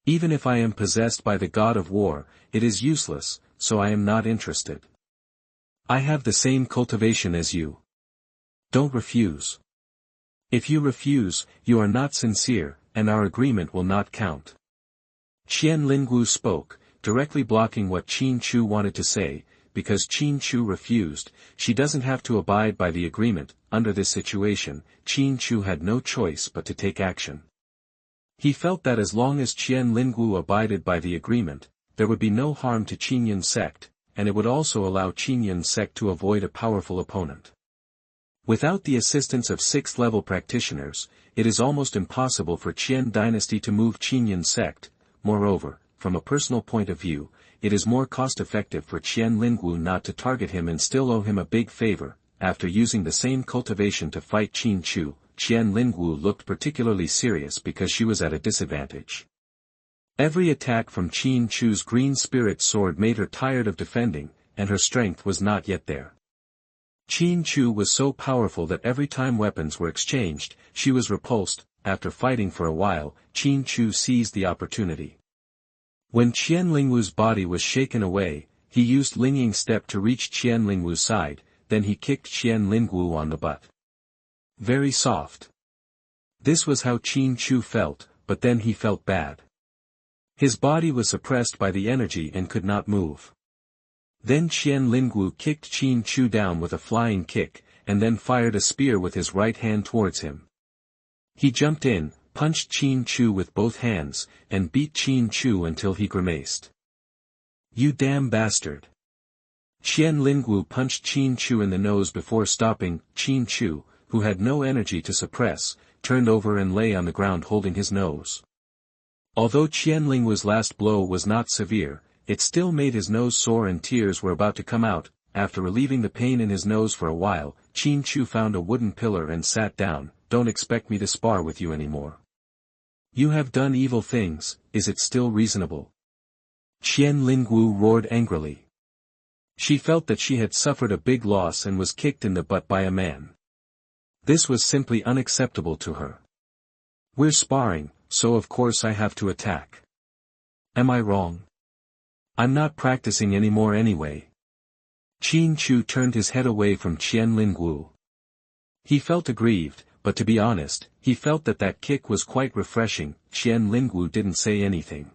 Even if I am possessed by the god of war, it is useless, so I am not interested. I have the same cultivation as you. Don't refuse. If you refuse, you are not sincere, and our agreement will not count. Qian Lingwu spoke, directly blocking what Qin Chu wanted to say. Because Qin Chu refused, she doesn't have to abide by the agreement. Under this situation, Qin Chu had no choice but to take action. He felt that as long as Qian Lingwu abided by the agreement, there would be no harm to Qinyan sect, and it would also allow Qinyan sect to avoid a powerful opponent. Without the assistance of 6th level practitioners, it is almost impossible for Qian dynasty to move Qinyan sect. Moreover, from a personal point of view, it is more cost-effective for Qian Lingwu not to target him and still owe him a big favor. After using the same cultivation to fight Qin Chu, Qian Lingwu looked particularly serious because she was at a disadvantage. Every attack from Qin Chu's green spirit sword made her tired of defending, and her strength was not yet there. Qin Chu was so powerful that every time weapons were exchanged, she was repulsed. After fighting for a while, Qin Chu seized the opportunity. When Qian Lingwu's body was shaken away, he used Lingying step to reach Qian Lingwu's side, then he kicked Qian Lingwu on the butt. Very soft. This was how Qin Chu felt, but then he felt bad. His body was suppressed by the energy and could not move. Then Qian Lingwu kicked Qin Chu down with a flying kick, and then fired a spear with his right hand towards him. He jumped in, punched Qin Chu with both hands, and beat Qin Chu until he grimaced. You damn bastard. Qian Lingwu punched Qin Chu in the nose before stopping. Qin Chu, who had no energy to suppress, turned over and lay on the ground holding his nose. Although Qian Lingwu's last blow was not severe, it still made his nose sore and tears were about to come out. After relieving the pain in his nose for a while, Qin Chu found a wooden pillar and sat down. Don't expect me to spar with you anymore. You have done evil things, is it still reasonable? Qian Lingwu roared angrily. She felt that she had suffered a big loss and was kicked in the butt by a man. This was simply unacceptable to her. We're sparring, so of course I have to attack. Am I wrong? I'm not practicing anymore anyway. Qin Chu turned his head away from Qian Lingwu. He felt aggrieved, but to be honest, he felt that kick was quite refreshing. Qian Lingwu didn't say anything.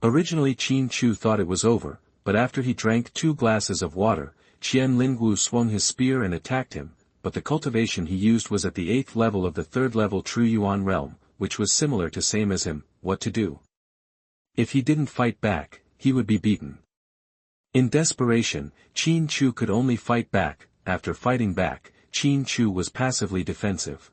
Originally Qin Chu thought it was over, but after he drank 2 glasses of water, Qian Lingwu swung his spear and attacked him, but the cultivation he used was at the 8th level of the 3rd level True Yuan realm, which was similar to same as him. What to do? If he didn't fight back, he would be beaten. In desperation, Qin Chu could only fight back. After fighting back, Qin Chu was passively defensive.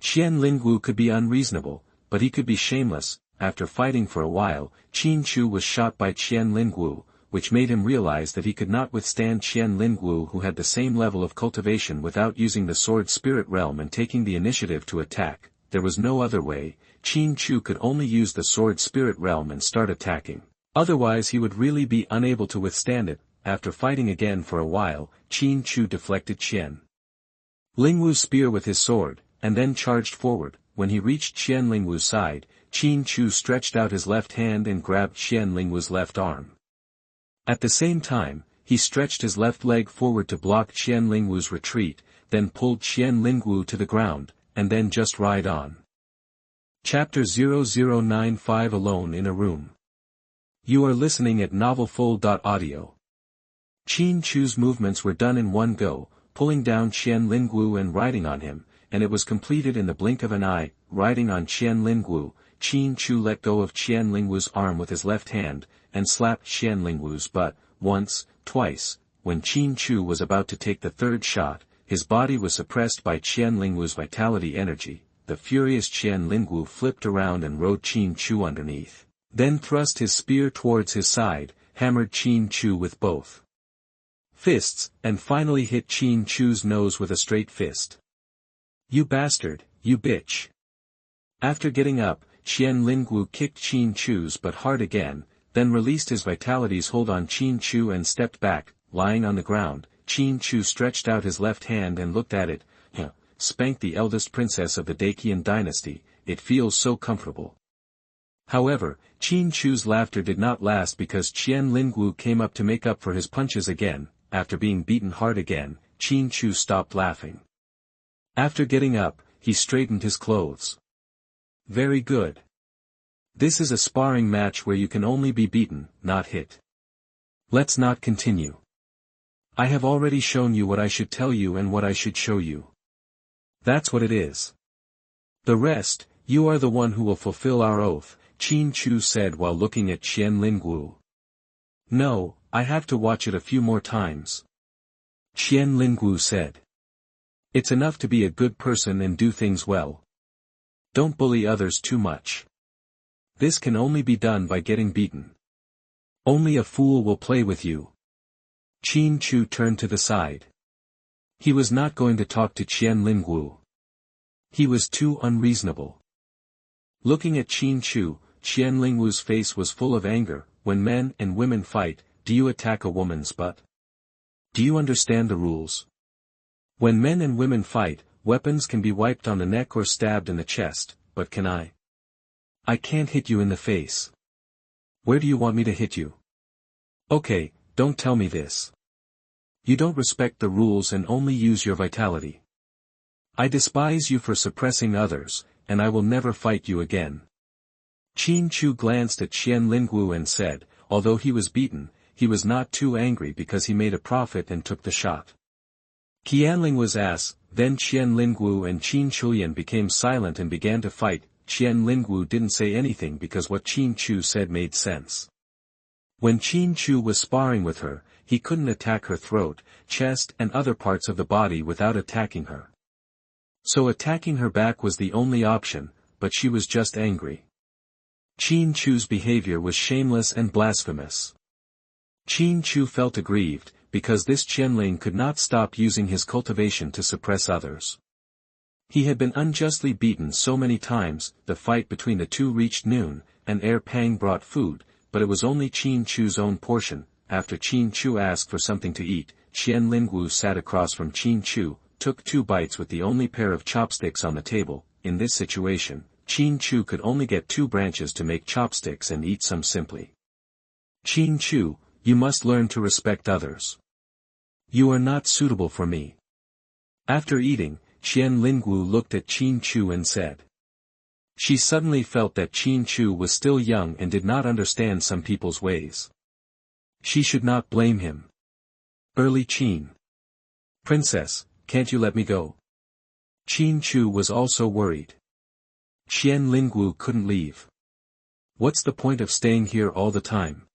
Qian Lingwu could be unreasonable, but he could be shameless. After fighting for a while, Qin Chu was shot by Qian Lingwu, which made him realize that he could not withstand Qian Lingwu, who had the same level of cultivation, without using the sword spirit realm and taking the initiative to attack. There was no other way. Qin Chu could only use the sword spirit realm and start attacking. Otherwise he would really be unable to withstand it. After fighting again for a while, Qin Chu deflected Qian Lingwu's spear with his sword, and then charged forward. When he reached Qian Lingwu's side, Qin Chu stretched out his left hand and grabbed Qian Lingwu's left arm. At the same time, he stretched his left leg forward to block Qian Lingwu's retreat, then pulled Qian Lingwu to the ground, and then just ride on. Chapter 0095 Alone in a Room. You are listening at MaleProtagonist. Qin Chu's movements were done in one go, pulling down Qian Lingwu and riding on him, and it was completed in the blink of an eye. Riding on Qian Lingwu, Qin Chu let go of Qian Lingwu's arm with his left hand, and slapped Qian Lingwu's butt, once, twice. When Qin Chu was about to take the 3rd shot, his body was suppressed by Qian Lingwu's vitality energy. The furious Qian Lingwu flipped around and rode Qin Chu underneath, then thrust his spear towards his side, hammered Qin Chu with both fists, and finally hit Qin Chu's nose with a straight fist. You bastard, you bitch. After getting up, Qian Lingwu kicked Qin Chu's butt hard again, then released his vitality's hold on Qin Chu and stepped back. Lying on the ground, Qin Chu stretched out his left hand and looked at it. Spanked the eldest princess of the Daqian dynasty, it feels so comfortable. However, Qin Chu's laughter did not last because Qian Lingwu came up to make up for his punches again. After being beaten hard again, Qin Chu stopped laughing. After getting up, he straightened his clothes. Very good. This is a sparring match where you can only be beaten, not hit. Let's not continue. I have already shown you what I should tell you and what I should show you. That's what it is. The rest, you are the one who will fulfill our oath, Qin Chu said while looking at Qian Lingwu. No, I have to watch it a few more times. Qian Lingwu said. It's enough to be a good person and do things well. Don't bully others too much. This can only be done by getting beaten. Only a fool will play with you. Qin Chu turned to the side. He was not going to talk to Qian Lingwu. He was too unreasonable. Looking at Qin Chu, Qian Lingwu's face was full of anger. When men and women fight, do you attack a woman's butt? Do you understand the rules? When men and women fight, weapons can be wiped on the neck or stabbed in the chest, but can I? I can't hit you in the face. Where do you want me to hit you? Okay, don't tell me this. You don't respect the rules and only use your vitality. I despise you for suppressing others, and I will never fight you again. Qin Chu glanced at Qian Lingwu and said, although he was beaten, he was not too angry because he made a profit and took the shot. Qianling was ass. Then Qian Lingwu and Qin Chulian became silent and began to fight. Qian Lingwu didn't say anything because what Qin Chu said made sense. When Qin Chu was sparring with her, he couldn't attack her throat, chest and other parts of the body without attacking her. So attacking her back was the only option, but she was just angry. Qin Chu's behavior was shameless and blasphemous. Qin Chu felt aggrieved, because this Qianling could not stop using his cultivation to suppress others. He had been unjustly beaten so many times. The fight between the two reached noon, and Air Pang brought food, but it was only Qin Chu's own portion. After Qin Chu asked for something to eat, Qian Lingwu sat across from Qin Chu, took 2 bites with the only pair of chopsticks on the table, in this situation, Qin Chu could only get 2 branches to make chopsticks and eat some simply. Qin Chu, you must learn to respect others. You are not suitable for me. After eating, Qian Lingwu looked at Qin Chu and said. She suddenly felt that Qin Chu was still young and did not understand some people's ways. She should not blame him. Early Qin. Princess, can't you let me go? Qin Chu was also worried. Qian Lingwu couldn't leave. What's the point of staying here all the time?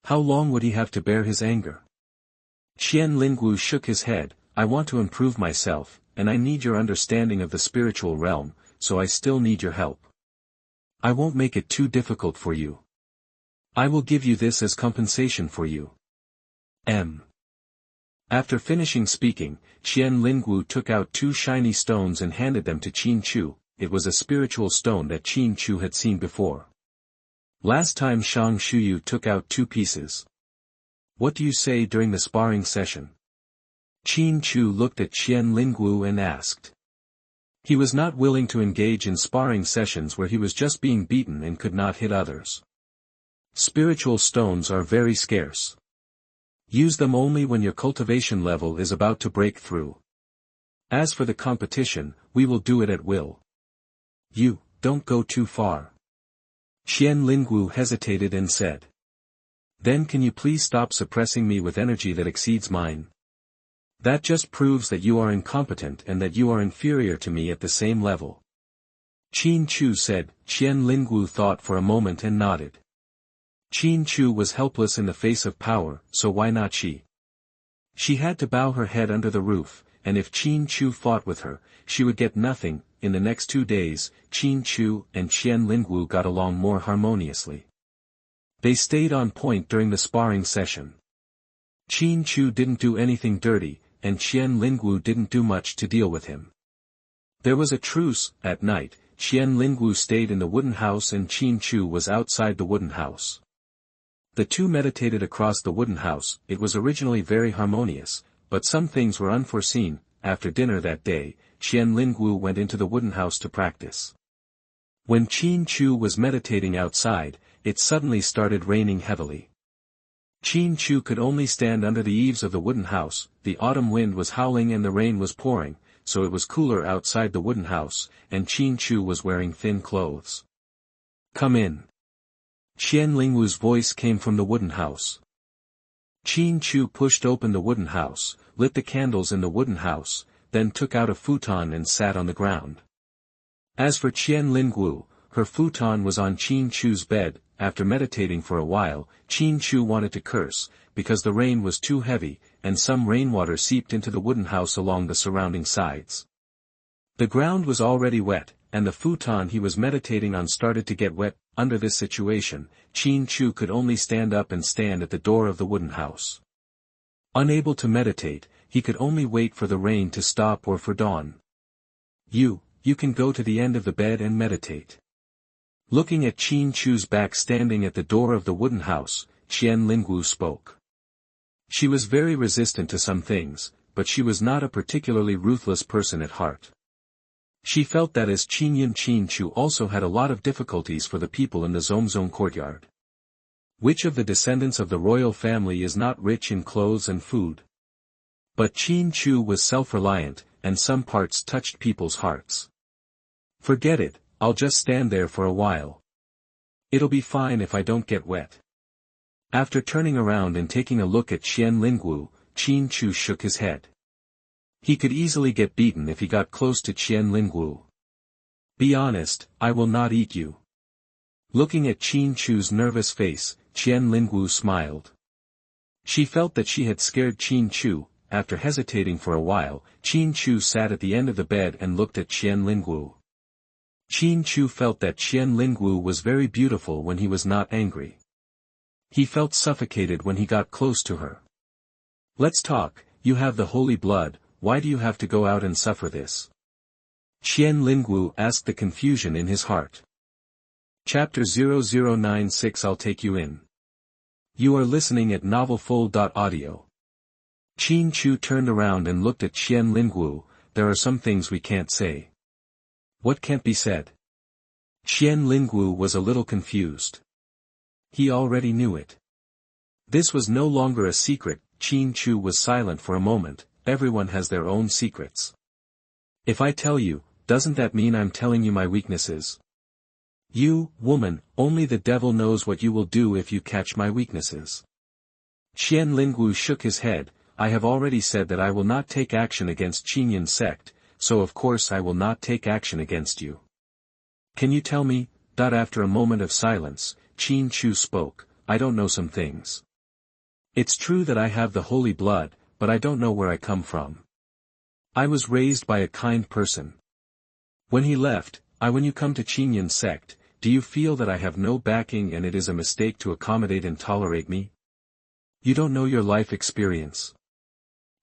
How long would he have to bear his anger? Qian Lingwu shook his head. I want to improve myself, and I need your understanding of the spiritual realm, so I still need your help. I won't make it too difficult for you. I will give you this as compensation for you. After finishing speaking, Qian Lingwu took out 2 shiny stones and handed them to Qin Chu. It was a spiritual stone that Qin Chu had seen before. Last time Shang Shuyu took out 2 pieces. What do you say during the sparring session? Qin Chu looked at Qian Lingwu and asked. He was not willing to engage in sparring sessions where he was just being beaten and could not hit others. Spiritual stones are very scarce. Use them only when your cultivation level is about to break through. As for the competition, we will do it at will. You, don't go too far. Qian Lingwu hesitated and said. Then can you please stop suppressing me with energy that exceeds mine? That just proves that you are incompetent and that you are inferior to me at the same level. Qin Chu said. Qian Lingwu thought for a moment and nodded. Qin Chu was helpless in the face of power, so why not she? She had to bow her head under the roof, and if Qin Chu fought with her, she would get nothing. In the next 2 days, Qin Chu and Qian Lingwu got along more harmoniously. They stayed on point during the sparring session. Qin Chu didn't do anything dirty, and Qian Lingwu didn't do much to deal with him. There was a truce. At night, Qian Lingwu stayed in the wooden house and Qin Chu was outside the wooden house. The 2 meditated across the wooden house. It was originally very harmonious, but some things were unforeseen. After dinner that day, Qian Lingwu went into the wooden house to practice. When Qin Chu was meditating outside, it suddenly started raining heavily. Qin Chu could only stand under the eaves of the wooden house. The autumn wind was howling and the rain was pouring, so it was cooler outside the wooden house, and Qin Chu was wearing thin clothes. Come in. Qian Lingwu's voice came from the wooden house. Qin Chu pushed open the wooden house, lit the candles in the wooden house, then took out a futon and sat on the ground. As for Qian Lingwu, her futon was on Qin Chu's bed. After meditating for a while, Qin Chu wanted to curse, because the rain was too heavy, and some rainwater seeped into the wooden house along the surrounding sides. The ground was already wet, and the futon he was meditating on started to get wet. Under this situation, Qin Chu could only stand up and stand at the door of the wooden house. Unable to meditate, he could only wait for the rain to stop or for dawn. You can go to the end of the bed and meditate. Looking at Qin Chu's back standing at the door of the wooden house, Qian Lingwu spoke. She was very resistant to some things, but she was not a particularly ruthless person at heart. She felt that as Qin Chu also had a lot of difficulties for the people in the Zhongzong courtyard. Which of the descendants of the royal family is not rich in clothes and food? But Qin Chu was self-reliant, and some parts touched people's hearts. Forget it, I'll just stand there for a while. It'll be fine if I don't get wet. After turning around and taking a look at Qian Lingwu, Qin Chu shook his head. He could easily get beaten if he got close to Qian Lingwu. Be honest, I will not eat you. Looking at Qin Chu's nervous face, Qian Lingwu smiled. She felt that she had scared Qin Chu. After hesitating for a while, Qin Chu sat at the end of the bed and looked at Qian Lingwu. Qin Chu felt that Qian Lingwu was very beautiful when he was not angry. He felt suffocated when he got close to her. Let's talk. You have the holy blood, why do you have to go out and suffer this? Qian Lingwu asked, the confusion in his heart. Chapter 0096. I'll take you in. You are listening at MaleProtagonist. Qin Chu turned around and looked at Qian Lingwu. There are some things we can't say. What can't be said? Xianxia was a little confused. He already knew it. This was no longer a secret. Qin Chu was silent for a moment. Everyone has their own secrets. If I tell you, doesn't that mean I'm telling you my weaknesses? You, woman, only the devil knows what you will do if you catch my weaknesses. Xianxia shook his head. I have already said that I will not take action against Qinyan sect, so of course I will not take action against you. Can you tell me? After a moment of silence, Qin Chu spoke, I don't know some things. It's true that I have the holy blood, but I don't know where I come from. I was raised by a kind person. When he left, when you come to Qinyan sect, do you feel that I have no backing and it is a mistake to accommodate and tolerate me? You don't know your life experience.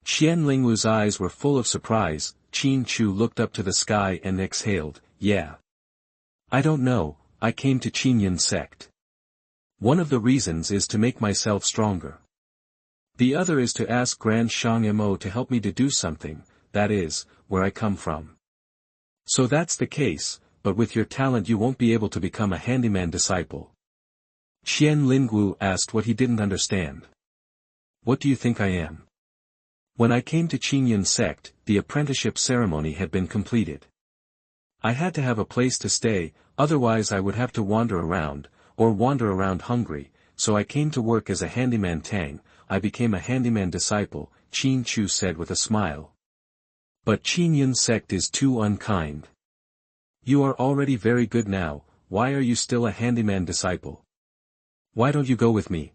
Xianxingu's eyes were full of surprise. Qin Chu looked up to the sky and exhaled, yeah. I don't know, I came to Qinyan sect. One of the reasons is to make myself stronger. The other is to ask Grand Xianxia to help me to do something, that is, where I come from. So that's the case, but with your talent you won't be able to become a handyman disciple. Xianxia asked what he didn't understand. What do you think I am? When I came to Qinyan sect, the apprenticeship ceremony had been completed. I had to have a place to stay, otherwise I would have to wander around hungry, so I came to work as a handyman Tang. I became a handyman disciple, Qin Chu said with a smile. But Qinyan sect is too unkind. You are already very good now, why are you still a handyman disciple? Why don't you go with me?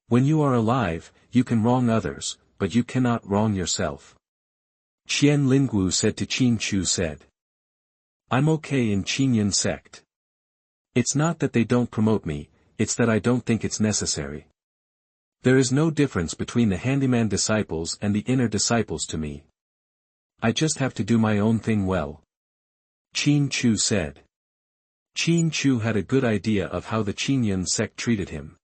When you are alive, you can wrong others, but you cannot wrong yourself. Xianxia said to Qin Chu said. I'm okay in Qinyan sect. It's not that they don't promote me, it's that I don't think it's necessary. There is no difference between the handyman disciples and the inner disciples to me. I just have to do my own thing well. Qin Chu said. Qin Chu had a good idea of how the Qinyan sect treated him.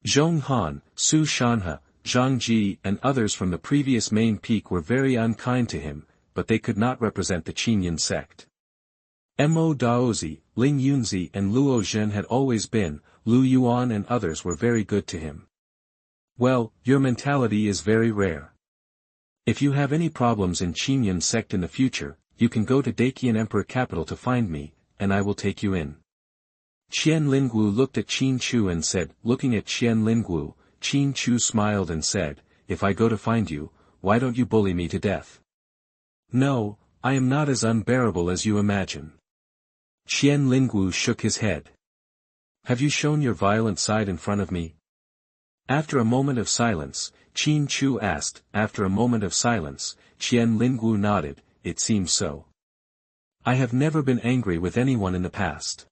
Zhong Han, Su Shanhe, Zhang Ji and others from the previous main peak were very unkind to him, but they could not represent the Qinyan sect. Mo Daozi, Ling Yunzi and Luo Zhen had always been, Lu Yuan and others were very good to him. Well, your mentality is very rare. If you have any problems in Qinyan sect in the future, you can go to Daqian Emperor capital to find me, and I will take you in. Xianxia looked at Qin Chu and said, looking at Xianxia, Qin Chu smiled and said, if I go to find you, why don't you bully me to death? No, I am not as unbearable as you imagine. Xianxia shook his head. Have you shown your violent side in front of me? After a moment of silence, Qin Chu asked. After a moment of silence, Xianxia nodded, it seems so. I have never been angry with anyone in the past.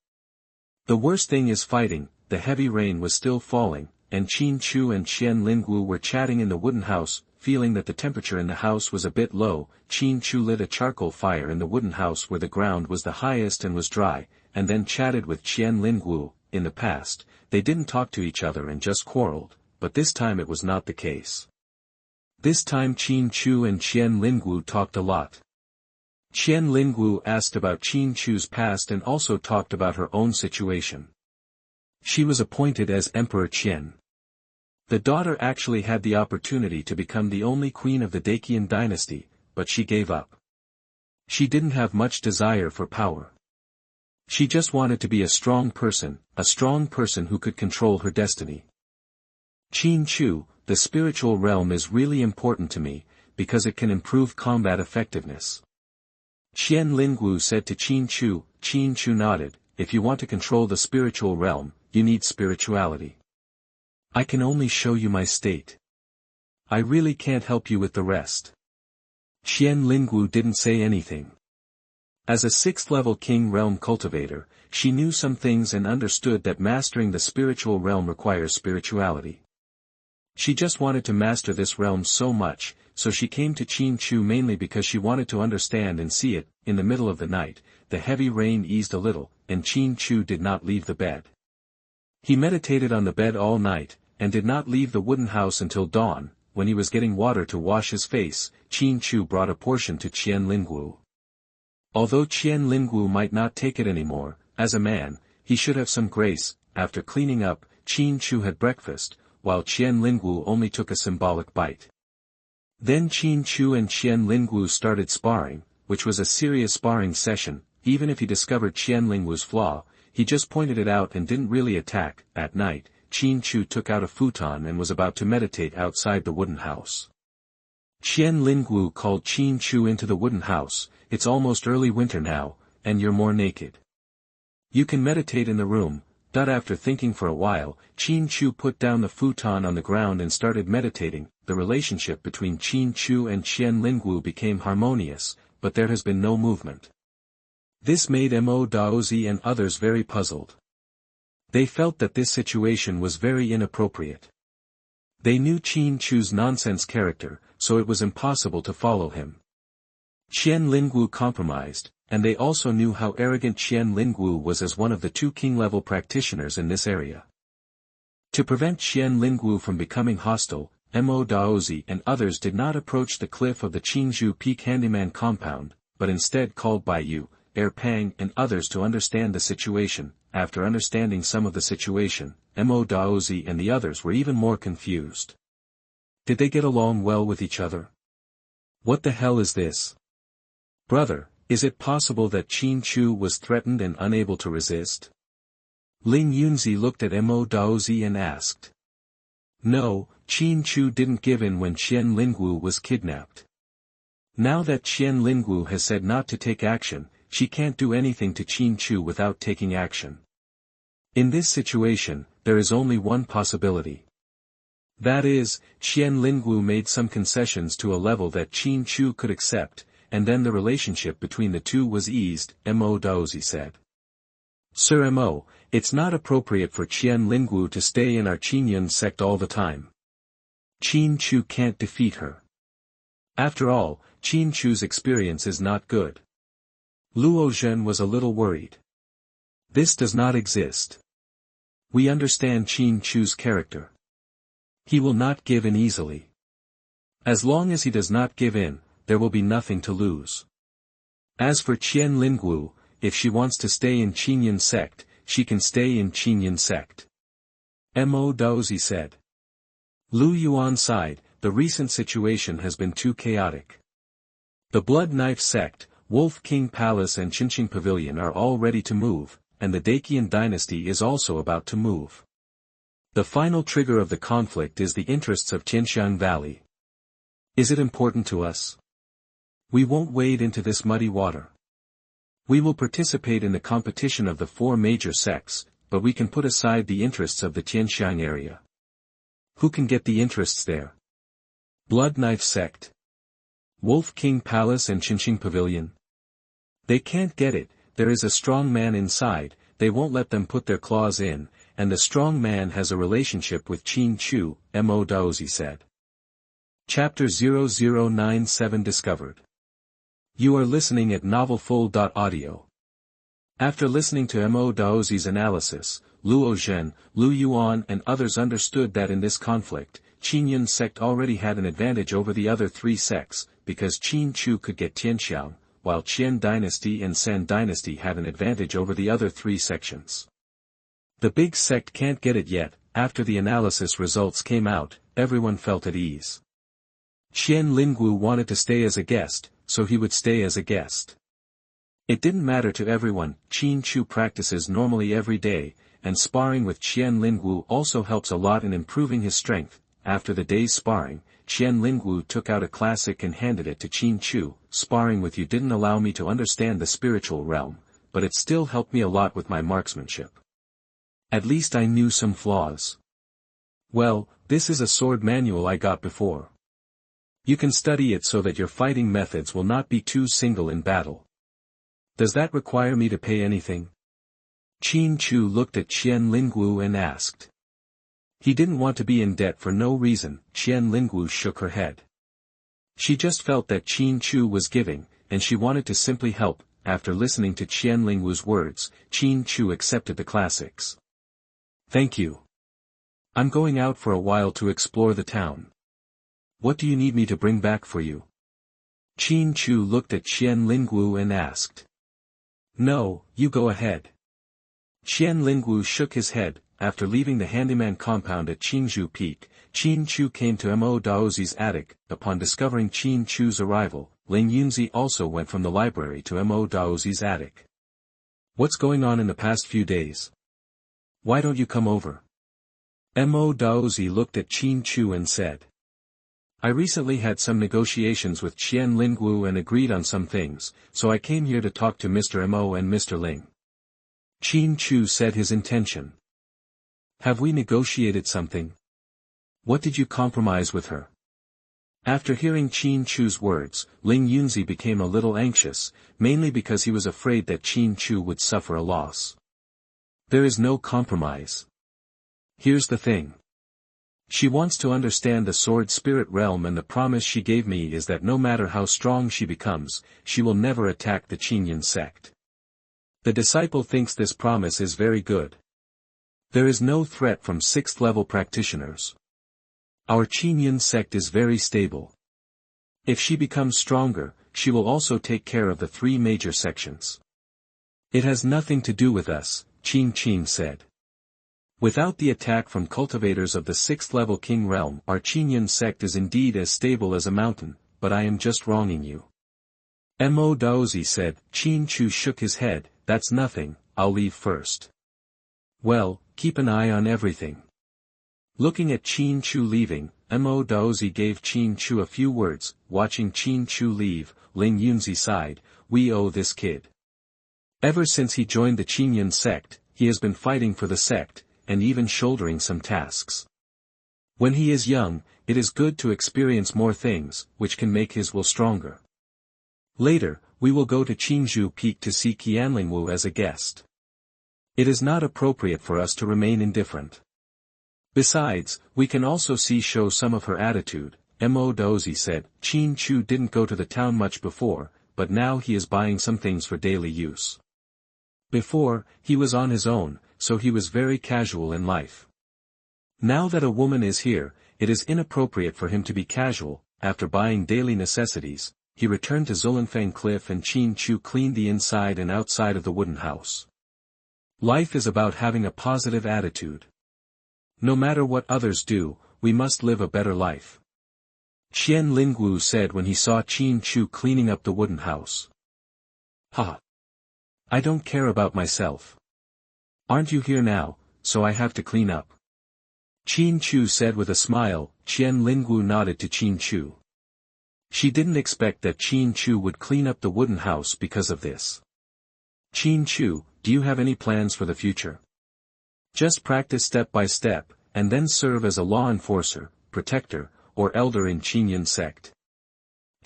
The worst thing is fighting. The heavy rain was still falling, and Qin Chu and Xianxia were chatting in the wooden house, feeling that the temperature in the house was a bit low. Qin Chu lit a charcoal fire in the wooden house where the ground was the highest and was dry, and then chatted with Xianxia. In the past, they didn't talk to each other and just quarreled, but this time it was not the case. This time Qin Chu and Xianxia talked a lot. Xianxia asked about Qin Chu's past and also talked about her own situation. She was appointed as Emperor Qian. The daughter actually had the opportunity to become the only queen of the Daqian dynasty, but she gave up. She didn't have much desire for power. She just wanted to be a strong person who could control her destiny. Qin Chu, the spiritual realm is really important to me, because it can improve combat effectiveness. Xianxia said to Qin Chu nodded, if you want to control the spiritual realm, you need spirituality. I can only show you my state. I really can't help you with the rest. Xianxia didn't say anything. As a 6th-level king realm cultivator, she knew some things and understood that mastering the spiritual realm requires spirituality. She just wanted to master this realm so much, so she came to Qin Chu mainly because she wanted to understand and see it. In the middle of the night, the heavy rain eased a little, and Qin Chu did not leave the bed. He meditated on the bed all night, and did not leave the wooden house until dawn. When he was getting water to wash his face, Qin Chu brought a portion to Xianxia. Although Qian Lingwu might not take it anymore, as a man, he should have some grace. After cleaning up, Qin Chu had breakfast, while Qian Lingwu only took a symbolic bite. Then Qin Chu and Qian Lingwu started sparring, which was a serious sparring session. Even if he discovered Qian Lingwu's flaw, he just pointed it out and didn't really attack. At night, Qin Chu took out a futon and was about to meditate outside the wooden house. Qian Lingwu called Qin Chu into the wooden house. It's almost early winter now, and you're more naked. You can meditate in the room. After thinking for a while, Qin Chu put down the futon on the ground and started meditating. The relationship between Qin Chu and Qian Lingwu became harmonious, but there has been no movement. This made Mtlnovel and others very puzzled. They felt that this situation was very inappropriate. They knew Qin Chu's nonsense character, so it was impossible to follow him. Qian Lingwu compromised, and they also knew how arrogant Qian Lingwu was as one of the 2 king-level practitioners in this area. To prevent Qian Lingwu from becoming hostile, Mtlnovel and others did not approach the cliff of the Qingzhou Peak Handyman compound, but instead called Baiyu, Pang and others to understand the situation. After understanding some of the situation, Mtlnovel and the others were even more confused. Did they get along well with each other? What the hell is this? Brother, is it possible that Qin Chu was threatened and unable to resist? Ling Yunzi looked at Mtlnovel and asked. No, Qin Chu didn't give in when Qian Lingwu was kidnapped. Now that Qian Lingwu has said not to take action, she can't do anything to Qin Chu without taking action. In this situation, there is only one possibility. That is, Qian Lingwu made some concessions to a level that Qin Chu could accept, and then the relationship between the two was eased, Mtlnovel said. Sir Mo, it's not appropriate for Qian Lingwu to stay in our Qingyun sect all the time. Qin Chu can't defeat her. After all, Qin Chu's experience is not good. Luo Zhen was a little worried. This does not exist. We understand Qin Chu's character. He will not give in easily. As long as he does not give in, there will be nothing to lose. As for Qian Lingwu, if she wants to stay in Qingyun sect, she can stay in Qingyun sect. Mtlnovel said. Lu Yuan sighed, the recent situation has been too chaotic. The Blood Knife sect, Wolf King Palace and Qinqing Pavilion are all ready to move, and the Dacian dynasty is also about to move. The final trigger of the conflict is the interests of Tianxiang Valley. Is it important to us? We won't wade into this muddy water. We will participate in the competition of the 4 major sects, but we can put aside the interests of the Tianxiang area. Who can get the interests there? Blood Knife sect. Wolf King Palace and Qinqing Pavilion. They can't get it, there is a strong man inside, they won't let them put their claws in, and the strong man has a relationship with Qin Chu, Mtlnovel said. Chapter 0097 Discovered. You are listening at NovelFull.audio. After listening to Mtlnovel's analysis, Luo Zhen, Lu Yuan and others understood that in this conflict, Qingyun sect already had an advantage over the other 3 sects, because Qin Chu could get Tianxiang, while Qian dynasty and San dynasty had an advantage over the other 3 sections. The big sect can't get it yet. After the analysis results came out, everyone felt at ease. Qian Lingwu wanted to stay as a guest, so he would stay as a guest. It didn't matter to everyone, Qin Chu practices normally every day, and sparring with Qian Lingwu also helps a lot in improving his strength. After the day's sparring, Qian Lingwu took out a classic and handed it to Qin Chu. Sparring with you didn't allow me to understand the spiritual realm, but it still helped me a lot with my marksmanship. At least I knew some flaws. Well, this is a sword manual I got before. You can study it so that your fighting methods will not be too single in battle. Does that require me to pay anything? Qin Chu looked at Qian Lingwu and asked. He didn't want to be in debt for no reason. Qian Lingwu shook her head. She just felt that Qin Chu was giving, and she wanted to simply help. After listening to Qian Lingwu's words, Qin Chu accepted the classics. Thank you. I'm going out for a while to explore the town. What do you need me to bring back for you? Qin Chu looked at Qian Lingwu and asked. No, you go ahead. Qian Lingwu shook his head. After leaving the handyman compound at Qingzhou Peak, Qin Chu came to Mo Daozi's attic. Upon discovering Qin Chu's arrival, Ling Yunzi also went from the library to Mo Daozi's attic. What's going on in the past few days? Why don't you come over? Mo Daozi looked at Qin Chu and said. I recently had some negotiations with Qian Lingwu and agreed on some things, so I came here to talk to Mr. Mo and Mr. Ling. Qin Chu said his intention. Have we negotiated something? What did you compromise with her? After hearing Qin Chu's words, Ling Yunzi became a little anxious, mainly because he was afraid that Qin Chu would suffer a loss. There is no compromise. Here's the thing. She wants to understand the sword spirit realm, and the promise she gave me is that no matter how strong she becomes, she will never attack the Qinyan sect. The disciple thinks this promise is very good. There is no threat from 6th level practitioners. Our Qinyan sect is very stable. If she becomes stronger, she will also take care of the 3 major sections. It has nothing to do with us, Qin said. Without the attack from cultivators of the 6th level king realm, our Qinyan sect is indeed as stable as a mountain, but I am just wronging you. Mo Daozi said. Qin Chu shook his head. That's nothing, I'll leave first. Well, keep an eye on everything. Looking at Qin Chu leaving, Mo Daozi gave Qin Chu a few words. Watching Qin Chu leave, Ling Yunzi sighed. We owe this kid. Ever since he joined the Qinyan sect, he has been fighting for the sect, and even shouldering some tasks. When he is young, it is good to experience more things, which can make his will stronger. Later, we will go to Qingzhou Peak to see Qianlingwu as a guest. It is not appropriate for us to remain indifferent. Besides, we can also show some of her attitude, Mo Daozi said. Qin Chu didn't go to the town much before, but now he is buying some things for daily use. Before, he was on his own, so he was very casual in life. Now that a woman is here, it is inappropriate for him to be casual. After buying daily necessities, he returned to Zulingfang Cliff, and Qin Chu cleaned the inside and outside of the wooden house. Life is about having a positive attitude. No matter what others do, we must live a better life. Qian Lingwu said when he saw Qin Chu cleaning up the wooden house. Ha! I don't care about myself. Aren't you here now, so I have to clean up? Qin Chu said with a smile. Qian Lingwu nodded to Qin Chu. She didn't expect that Qin Chu would clean up the wooden house because of this. Qin Chu, do you have any plans for the future? Just practice step by step, and then serve as a law enforcer, protector, or elder in Qinyan sect.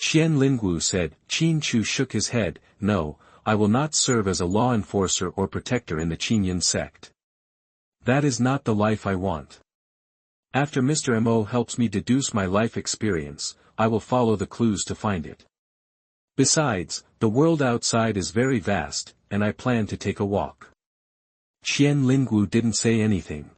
Qian Lingwu said. Qin Chu shook his head. No, I will not serve as a law enforcer or protector in the Qinyan sect. That is not the life I want. After Mr. Mo helps me deduce my life experience, I will follow the clues to find it. Besides, the world outside is very vast, and I plan to take a walk. Qian Lingwu didn't say anything.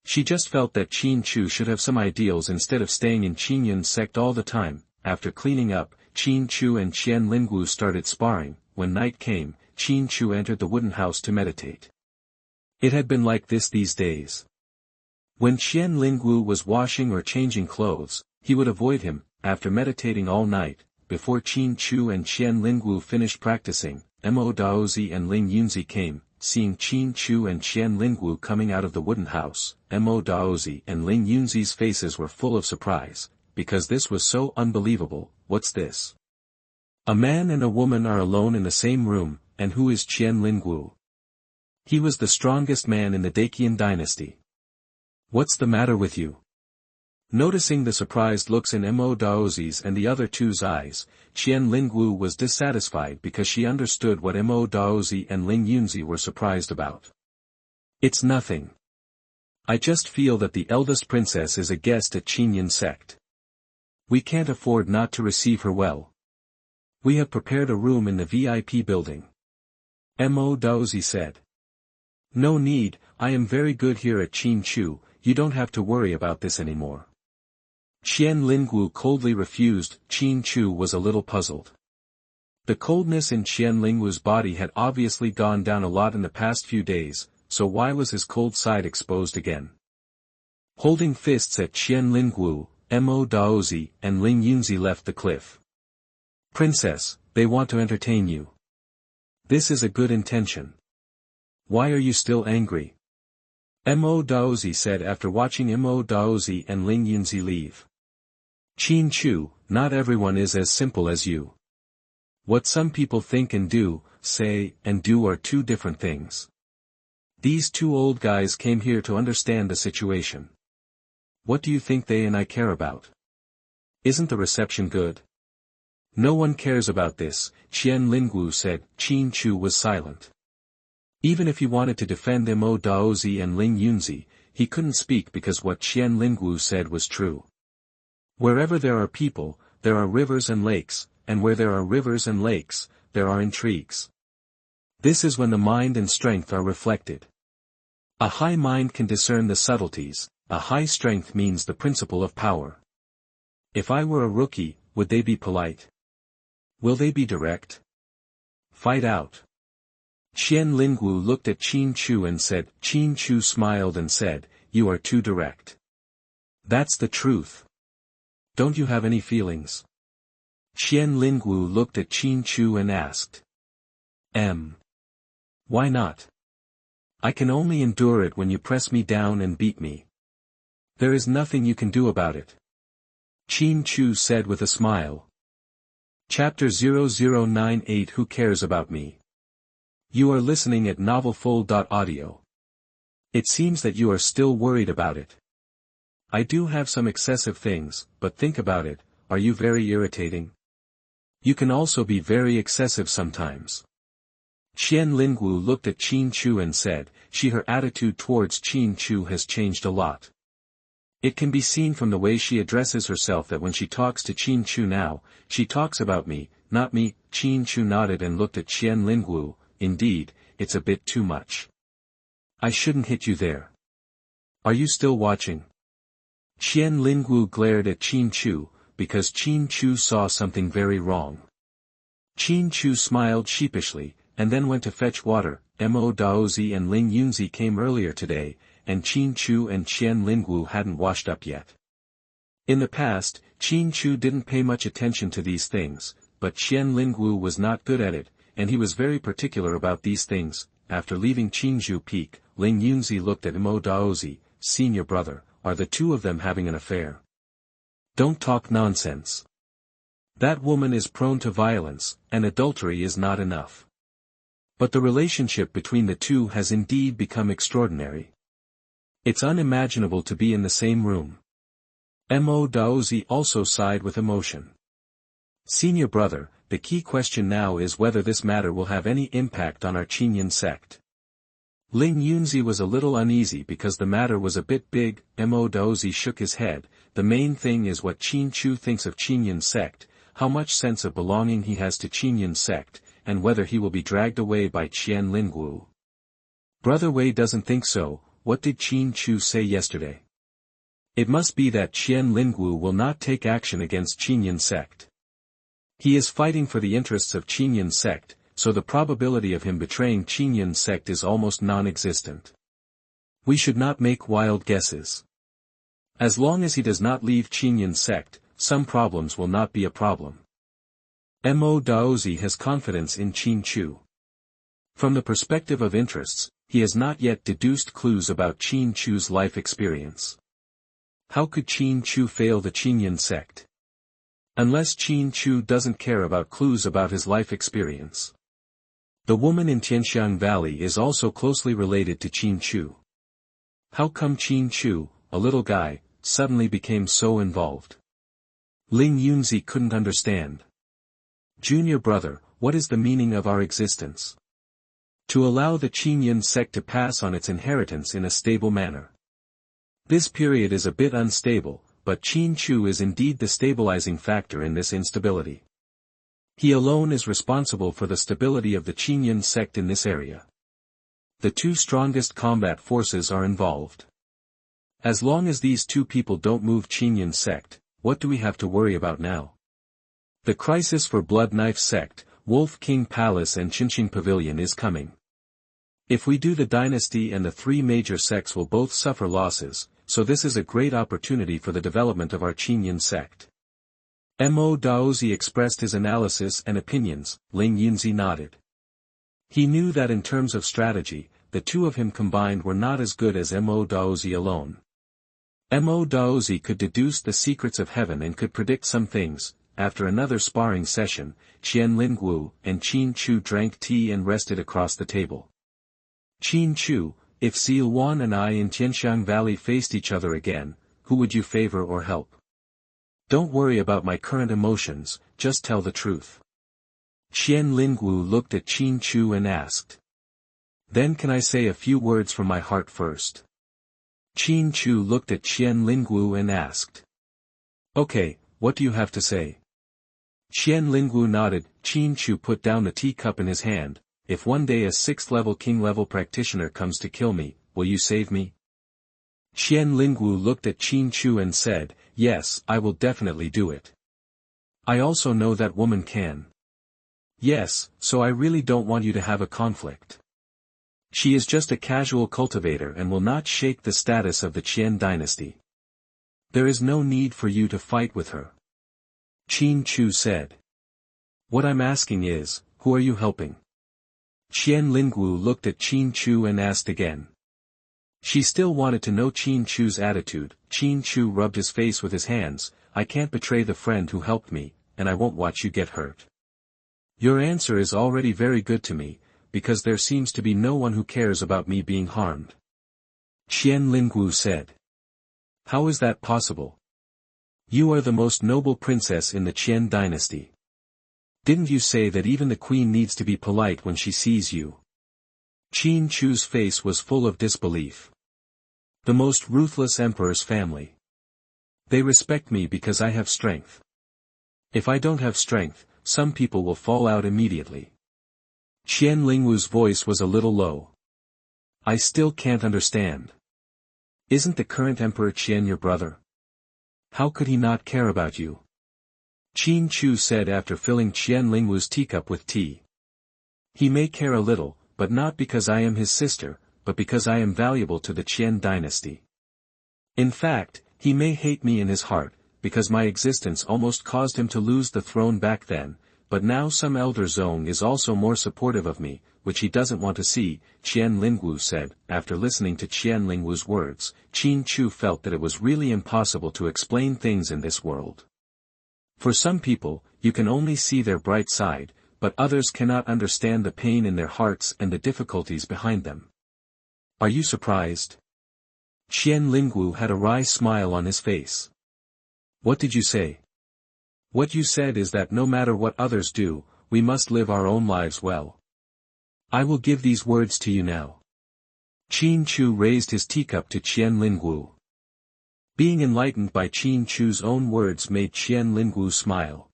She just felt that Qin Chu should have some ideals instead of staying in Qinyan sect all the time. After cleaning up, Qin Chu and Qian Lingwu started sparring. When night came, Qin Chu entered the wooden house to meditate. It had been like this these days. When Qian Lingwu was washing or changing clothes, he would avoid him. After meditating all night, before Qin Chu and Qian Lingwu finished practicing, Mo Daozi and Ling Yunzi came. Seeing Qin Chu and Qian Lingwu coming out of the wooden house, Mo Daozi and Ling Yunzi's faces were full of surprise, because this was so unbelievable. What's this? A man and a woman are alone in the same room, and who is Qian Lingwu? He was the strongest man in the Daqian dynasty. What's the matter with you? Noticing the surprised looks in Mo Daozi's and the other two's eyes, Qian Lingwu was dissatisfied because she understood what Mo Daozi and Ling Yunzi were surprised about. It's nothing. I just feel that the eldest princess is a guest at Qinyan sect. We can't afford not to receive her well. We have prepared a room in the VIP building. Mo Daozi said. No need, I am very good here at Qin Chu, you don't have to worry about this anymore. Qian Lingwu coldly refused. Qin Chu was a little puzzled. The coldness in Qianlingwu's body had obviously gone down a lot in the past few days, so why was his cold side exposed again? Holding fists at Qianlingwu, Mo Daozi and Ling Yunzi left the cliff. Princess, they want to entertain you. This is a good intention. Why are you still angry? Mo Daozi said after watching Mo Daozi and Ling Yunzi leave. Qin Chu, not everyone is as simple as you. What some people think and do, say, and do are two different things. These two old guys came here to understand the situation. What do you think they and I care about? Isn't the reception good? No one cares about this, Qianlingwu said. Qin Chu was silent. Even if he wanted to defend Mo Daozi and Ling Yunzi, he couldn't speak because what Qianlingwu said was true. Wherever there are people, there are rivers and lakes, and where there are rivers and lakes, there are intrigues. This is when the mind and strength are reflected. A high mind can discern the subtleties, a high strength means the principle of power. If I were a rookie, would they be polite? Will they be direct? Fight out. Qianlingwu looked at Qin Chu and said. Qin Chu smiled and said, you are too direct. That's the truth. Don't you have any feelings? Qianlingwu looked at Qin Chu and asked. Why not? I can only endure it when you press me down and beat me. There is nothing you can do about it. Qin Chu said with a smile. Chapter 0098 Who Cares About Me? You are listening at MaleProtagonist. It seems that you are still worried about it. I do have some excessive things, but think about it, are you very irritating? You can also be very excessive sometimes. Qianlingwu looked at Qin Chu and said, her attitude towards Qin Chu has changed a lot. It can be seen from the way she addresses herself that when she talks to Qin Chu now, she talks about me, not me. Qin Chu nodded and looked at Qianlingwu. Indeed, it's a bit too much. I shouldn't hit you there. Are you still watching? Qianlingwu glared at Qin Chu, because Qin Chu saw something very wrong. Qin Chu smiled sheepishly, and then went to fetch water. Mo Daozi and Ling Yunzi came earlier today, and Qin Chu and Qianlingwu hadn't washed up yet. In the past, Qin Chu didn't pay much attention to these things, but Qianlingwu was not good at it, and he was very particular about these things. After leaving Qinzhou Peak, Ling Yunzi looked at Mo Daozi. Senior brother, are the two of them having an affair? Don't talk nonsense. That woman is prone to violence, and adultery is not enough. But the relationship between the two has indeed become extraordinary. It's unimaginable to be in the same room. Mo Daozi also sighed with emotion. Senior brother, the key question now is whether this matter will have any impact on our Qinyan sect. Ling Yunzi was a little uneasy because the matter was a bit big. Mo Daozi shook his head. The main thing is what Qin Chu thinks of Qinyan sect, how much sense of belonging he has to Qinyan sect, and whether he will be dragged away by Qianlingwu. Brother Wei doesn't think so. What did Qin Chu say yesterday? It must be that Qianlingwu will not take action against Qinyan sect. He is fighting for the interests of Qinyan sect, so the probability of him betraying Qinyan sect is almost non-existent. We should not make wild guesses. As long as he does not leave Qinyan sect, some problems will not be a problem. Mo Daozi has confidence in Qin Chu. From the perspective of interests, he has not yet deduced clues about Qin Chu's life experience. How could Qin Chu fail the Qinyan sect? Unless Qin Chu doesn't care about clues about his life experience. The woman in Tianxiang Valley is also closely related to Qin Chu. How come Qin Chu, a little guy, suddenly became so involved? Ling Yunzi couldn't understand. Junior brother, what is the meaning of our existence? To allow the Qinyan sect to pass on its inheritance in a stable manner. This period is a bit unstable, but Qin Chu is indeed the stabilizing factor in this instability. He alone is responsible for the stability of the Qinyan sect in this area. The two strongest combat forces are involved. As long as these two people don't move Qinyan sect, what do we have to worry about now? The crisis for Blood Knife sect, Wolf King Palace and Qinqing Pavilion is coming. If we do, the dynasty and the three major sects will both suffer losses, so this is a great opportunity for the development of our Qinyan sect. Mo Daozi expressed his analysis and opinions. Ling Yunzi nodded. He knew that in terms of strategy, the two of him combined were not as good as Mo Daozi alone. Mo Daozi could deduce the secrets of heaven and could predict some things. After another sparring session, Qian Lingwu and Qin Chu drank tea and rested across the table. Qin Chu, if Zilwan and I in Tianxiang Valley faced each other again, who would you favor or help? Don't worry about my current emotions, just tell the truth. Qian Lingwu looked at Qin Chu and asked. Then can I say a few words from my heart first? Qin Chu looked at Qian Lingwu and asked. Okay, what do you have to say? Qian Lingwu nodded. Qin Chu put down the teacup in his hand. If one day a 6th-level king-level practitioner comes to kill me, will you save me? Qian Lingwu looked at Qin Chu and said, yes, I will definitely do it. I also know that woman can. Yes, so I really don't want you to have a conflict. She is just a casual cultivator and will not shake the status of the Qian dynasty. There is no need for you to fight with her. Qin Chu said. What I'm asking is, who are you helping? Qian Lingwu looked at Qin Chu and asked again. She still wanted to know Qin Chu's attitude. Qin Chu rubbed his face with his hands. I can't betray the friend who helped me, and I won't watch you get hurt. Your answer is already very good to me, because there seems to be no one who cares about me being harmed. Qian Lingwu said. How is that possible? You are the most noble princess in the Qian dynasty. Didn't you say that even the queen needs to be polite when she sees you? Qin Chu's face was full of disbelief. The most ruthless emperor's family. They respect me because I have strength. If I don't have strength, some people will fall out immediately. Qian Lingwu's voice was a little low. I still can't understand. Isn't the current Emperor Qian your brother? How could he not care about you? Qin Chu said after filling Qian Lingwu's teacup with tea. He may care a little, but not because I am his sister, but because I am valuable to the Qian dynasty. In fact, he may hate me in his heart, because my existence almost caused him to lose the throne back then, but now some elder Zong is also more supportive of me, which he doesn't want to see, Qian Lingwu said. After listening to Qian Lingwu's words, Qin Chu felt that it was really impossible to explain things in this world. For some people, you can only see their bright side, but others cannot understand the pain in their hearts and the difficulties behind them. Are you surprised? Qian Lingwu had a wry smile on his face. What did you say? What you said is that no matter what others do, we must live our own lives well. I will give these words to you now. Qin Chu raised his teacup to Qian Lingwu. Being enlightened by Qin Chu's own words made Qian Lingwu smile.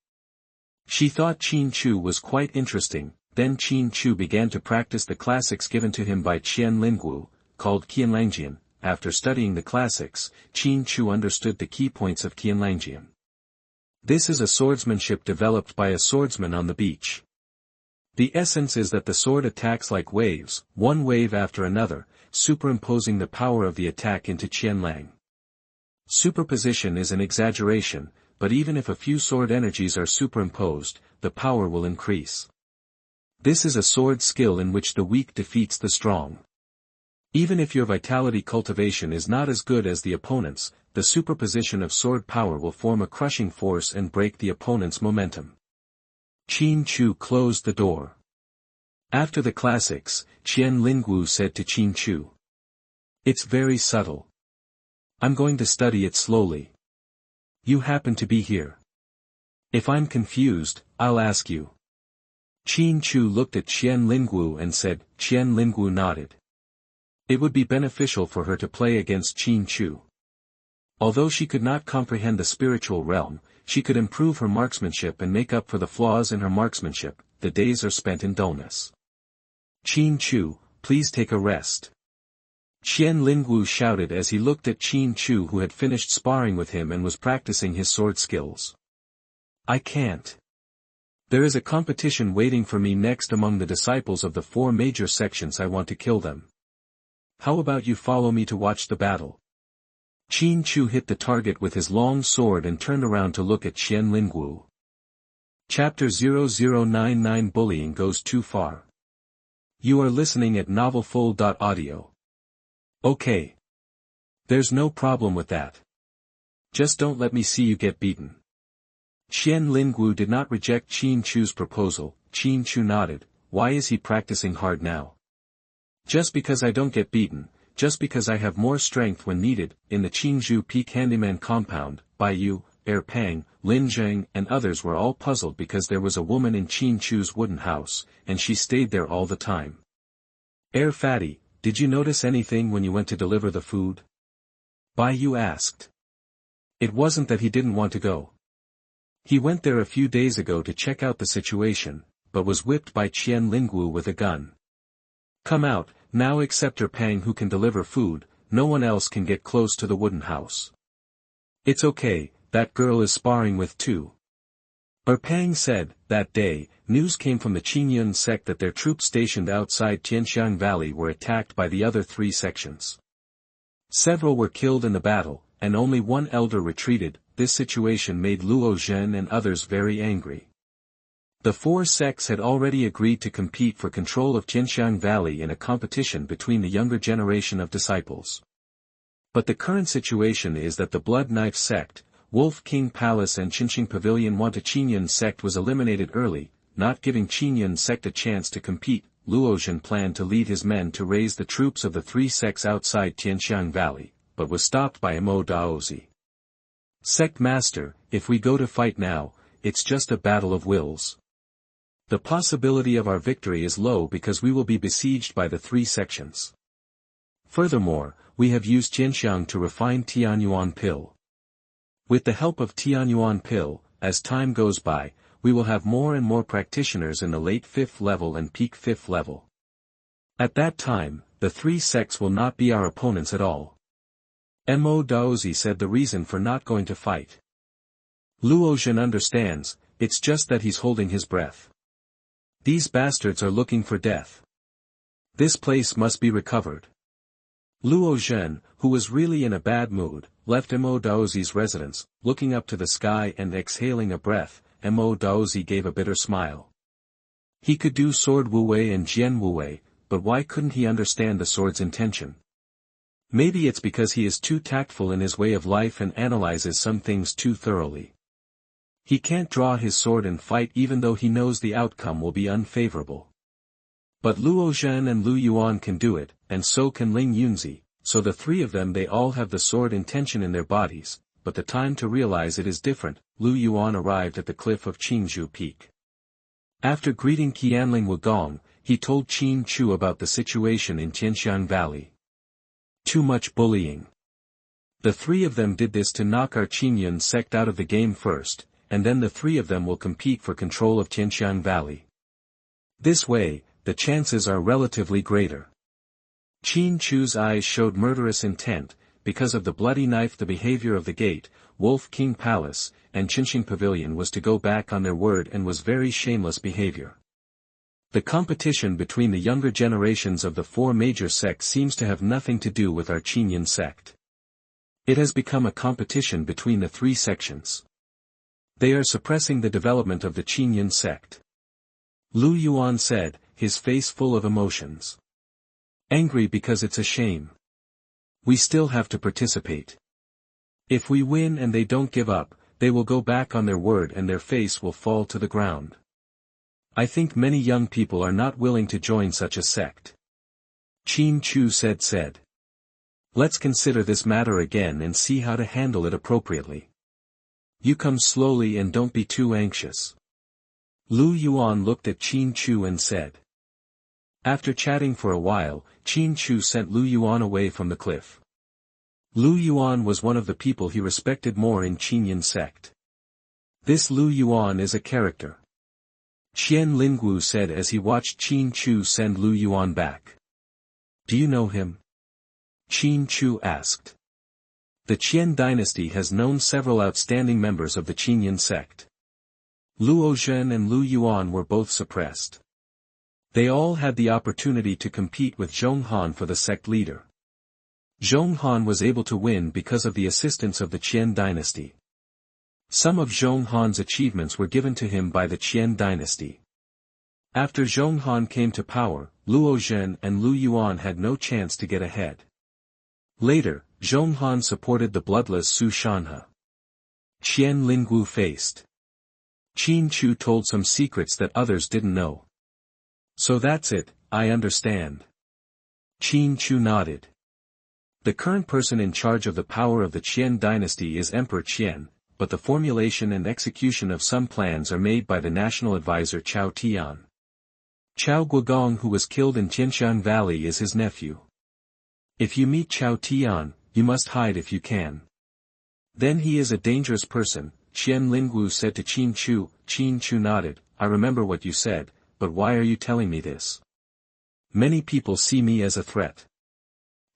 She thought Qin Chu was quite interesting. Then Qin Chu began to practice the classics given to him by Qian Lingwu, called Qianlangjian. After studying the classics, Qin Chu understood the key points of Qianlangjian. This is a swordsmanship developed by a swordsman on the beach. The essence is that the sword attacks like waves, one wave after another, superimposing the power of the attack into Qianlang. Superposition is an exaggeration, but even if a few sword energies are superimposed, the power will increase. This is a sword skill in which the weak defeats the strong. Even if your vitality cultivation is not as good as the opponent's, the superposition of sword power will form a crushing force and break the opponent's momentum. Qin Chu closed the door. After the classics, Qian Lingwu said to Qin Chu. It's very subtle. I'm going to study it slowly. You happen to be here. If I'm confused, I'll ask you. Qin Chu looked at Qian Lingwu and said. Qian Lingwu nodded. It would be beneficial for her to play against Qin Chu. Although she could not comprehend the spiritual realm, she could improve her marksmanship and make up for the flaws in her marksmanship. The days are spent in dullness. Qin Chu, please take a rest. Qian Lingwu shouted as he looked at Qin Chu, who had finished sparring with him and was practicing his sword skills. I can't. There is a competition waiting for me next among the disciples of the 4 major sections. I want to kill them. How about you follow me to watch the battle? Qin Chu hit the target with his long sword and turned around to look at Xian Lingwu. Chapter 0099 Bullying Goes Too Far. You are listening at MaleProtagonist. Okay. There's no problem with that. Just don't let me see you get beaten. Xian Lingwu did not reject Qin Chu's proposal. Qin Chu nodded. Why is he practicing hard now? Just because I don't get beaten, just because I have more strength when needed. In the Qingzhou Peak Handyman compound, Bai Yu, Er Pang, Lin Zheng and others were all puzzled because there was a woman in Qin Chu's wooden house, and she stayed there all the time. Fatty, did you notice anything when you went to deliver the food? Bai Yu asked. It wasn't that he didn't want to go. He went there a few days ago to check out the situation, but was whipped by Qian Lingwu with a gun. Come out, now except Er Pang who can deliver food, no one else can get close to the wooden house. It's okay, that girl is sparring with two. Er Pang said. That day, news came from the Qingyun sect that their troops stationed outside Tianxiang Valley were attacked by the other 3 sections. Several were killed in the battle, and only one elder retreated. This situation made Luo Zhen and others very angry. The 4 sects had already agreed to compete for control of Tianxiang Valley in a competition between the younger generation of disciples. But the current situation is that the Blood Knife sect, Wolf King Palace and Qinxing Pavilion Wanta Qingyun sect was eliminated early, not giving Qingyun sect a chance to compete. Luo Zhen planned to lead his men to raise the troops of the 3 sects outside Tianxiang Valley, but was stopped by Mo Daozi. Sect Master, if we go to fight now, it's just a battle of wills. The possibility of our victory is low because we will be besieged by the 3 sections. Furthermore, we have used Xianxiang to refine Tianyuan pill. With the help of Tianyuan pill, as time goes by, we will have more and more practitioners in the late 5th level and peak 5th level. At that time, the 3 sects will not be our opponents at all. Mo Daozi said the reason for not going to fight. Luo Zhen understands, it's just that he's holding his breath. These bastards are looking for death. This place must be recovered. Luo Zhen, who was really in a bad mood, left Mo Daozi's residence, looking up to the sky and exhaling a breath. Mo Daozi gave a bitter smile. He could do Sword Wuwei and Jian Wuwei, but why couldn't he understand the sword's intention? Maybe it's because he is too tactful in his way of life and analyzes some things too thoroughly. He can't draw his sword and fight even though he knows the outcome will be unfavorable. But Luo Zhen and Lu Yuan can do it, and so can Ling Yunzi, so the 3 of them they all have the sword intention in their bodies, but the time to realize it is different. Lu Yuan arrived at the cliff of Qingzhou Peak. After greeting Qianling Wugong, he told Qin Chu about the situation in Tianxiang Valley. Too much bullying. The 3 of them did this to knock our Qingyun sect out of the game first, and then the 3 of them will compete for control of Tianxiang Valley. This way, the chances are relatively greater. Qin Chu's eyes showed murderous intent, because of the bloody knife. The behavior of the gate, Wolf King Palace, and Qinxing Pavilion was to go back on their word and was very shameless behavior. The competition between the younger generations of the 4 major sects seems to have nothing to do with our Qingyun sect. It has become a competition between the 3 sections. They are suppressing the development of the Qingyun sect. Lu Yuan said, his face full of emotions. Angry because it's a shame. We still have to participate. If we win and they don't give up, they will go back on their word and their face will fall to the ground. I think many young people are not willing to join such a sect. Qin Chu said. Let's consider this matter again and see how to handle it appropriately. You come slowly and don't be too anxious. Lu Yuan looked at Qin Chu and said. After chatting for a while, Qin Chu sent Lu Yuan away from the cliff. Lu Yuan was one of the people he respected more in Qingyun sect. This Lu Yuan is a character. Qian Lingwu said as he watched Qin Chu send Lu Yuan back. Do you know him? Qin Chu asked. The Qian dynasty has known several outstanding members of the Qingyun sect. Luo Zhen and Lu Yuan were both suppressed. They all had the opportunity to compete with Zhong Han for the sect leader. Zhong Han was able to win because of the assistance of the Qian dynasty. Some of Zhong Han's achievements were given to him by the Qian dynasty. After Zhong Han came to power, Luo Zhen and Lu Yuan had no chance to get ahead. Later, Zhong Han supported the bloodless Su Shanhe. Qian Lingwu faced. Qin Chu told some secrets that others didn't know. So that's it, I understand. Qin Chu nodded. The current person in charge of the power of the Qian dynasty is Emperor Qian, but the formulation and execution of some plans are made by the national advisor Chao Tian. Chao Guogong, who was killed in Tianxiang Valley, is his nephew. If you meet Chao Tian, you must hide if you can. Then he is a dangerous person, Qian Lingwu said to Qin Chu. Qin Chu nodded. I remember what you said, but why are you telling me this? Many people see me as a threat.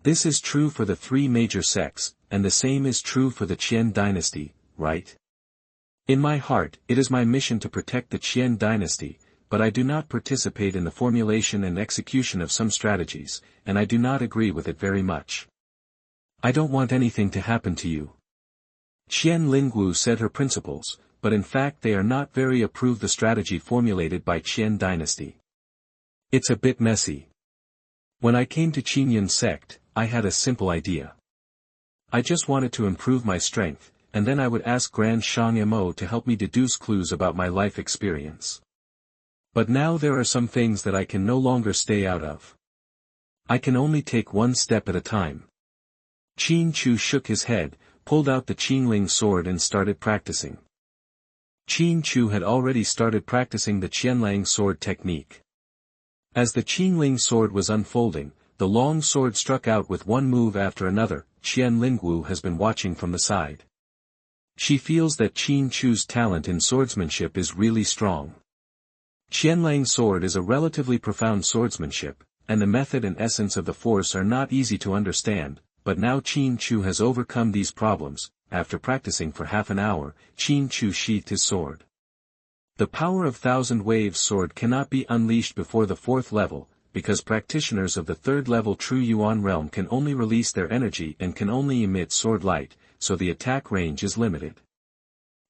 This is true for the three major sects, and the same is true for the Qian dynasty, right? In my heart, it is my mission to protect the Qian dynasty, but I do not participate in the formulation and execution of some strategies, and I do not agree with it very much. I don't want anything to happen to you. Qian Lingwu said her principles, but in fact they are not very approve the strategy formulated by Qian dynasty. It's a bit messy. When I came to Qinyan sect, I had a simple idea. I just wanted to improve my strength, and then I would ask Grand Xianxia Mo to help me deduce clues about my life experience. But now there are some things that I can no longer stay out of. I can only take one step at a time. Qin Chu shook his head, pulled out the Qingling sword and started practicing. Qin Chu had already started practicing the Qianlang sword technique. As the Qingling sword was unfolding, the long sword struck out with one move after another. Qian Lingwu has been watching from the side. She feels that Qin Chu's talent in swordsmanship is really strong. Qianlang sword is a relatively profound swordsmanship, and the method and essence of the force are not easy to understand, but now Qin Chu has overcome these problems. After practicing for half an hour, Qin Chu sheathed his sword. The power of Thousand Waves sword cannot be unleashed before the 4th level, because practitioners of the 3rd level True Yuan realm can only release their energy and can only emit sword light, so the attack range is limited.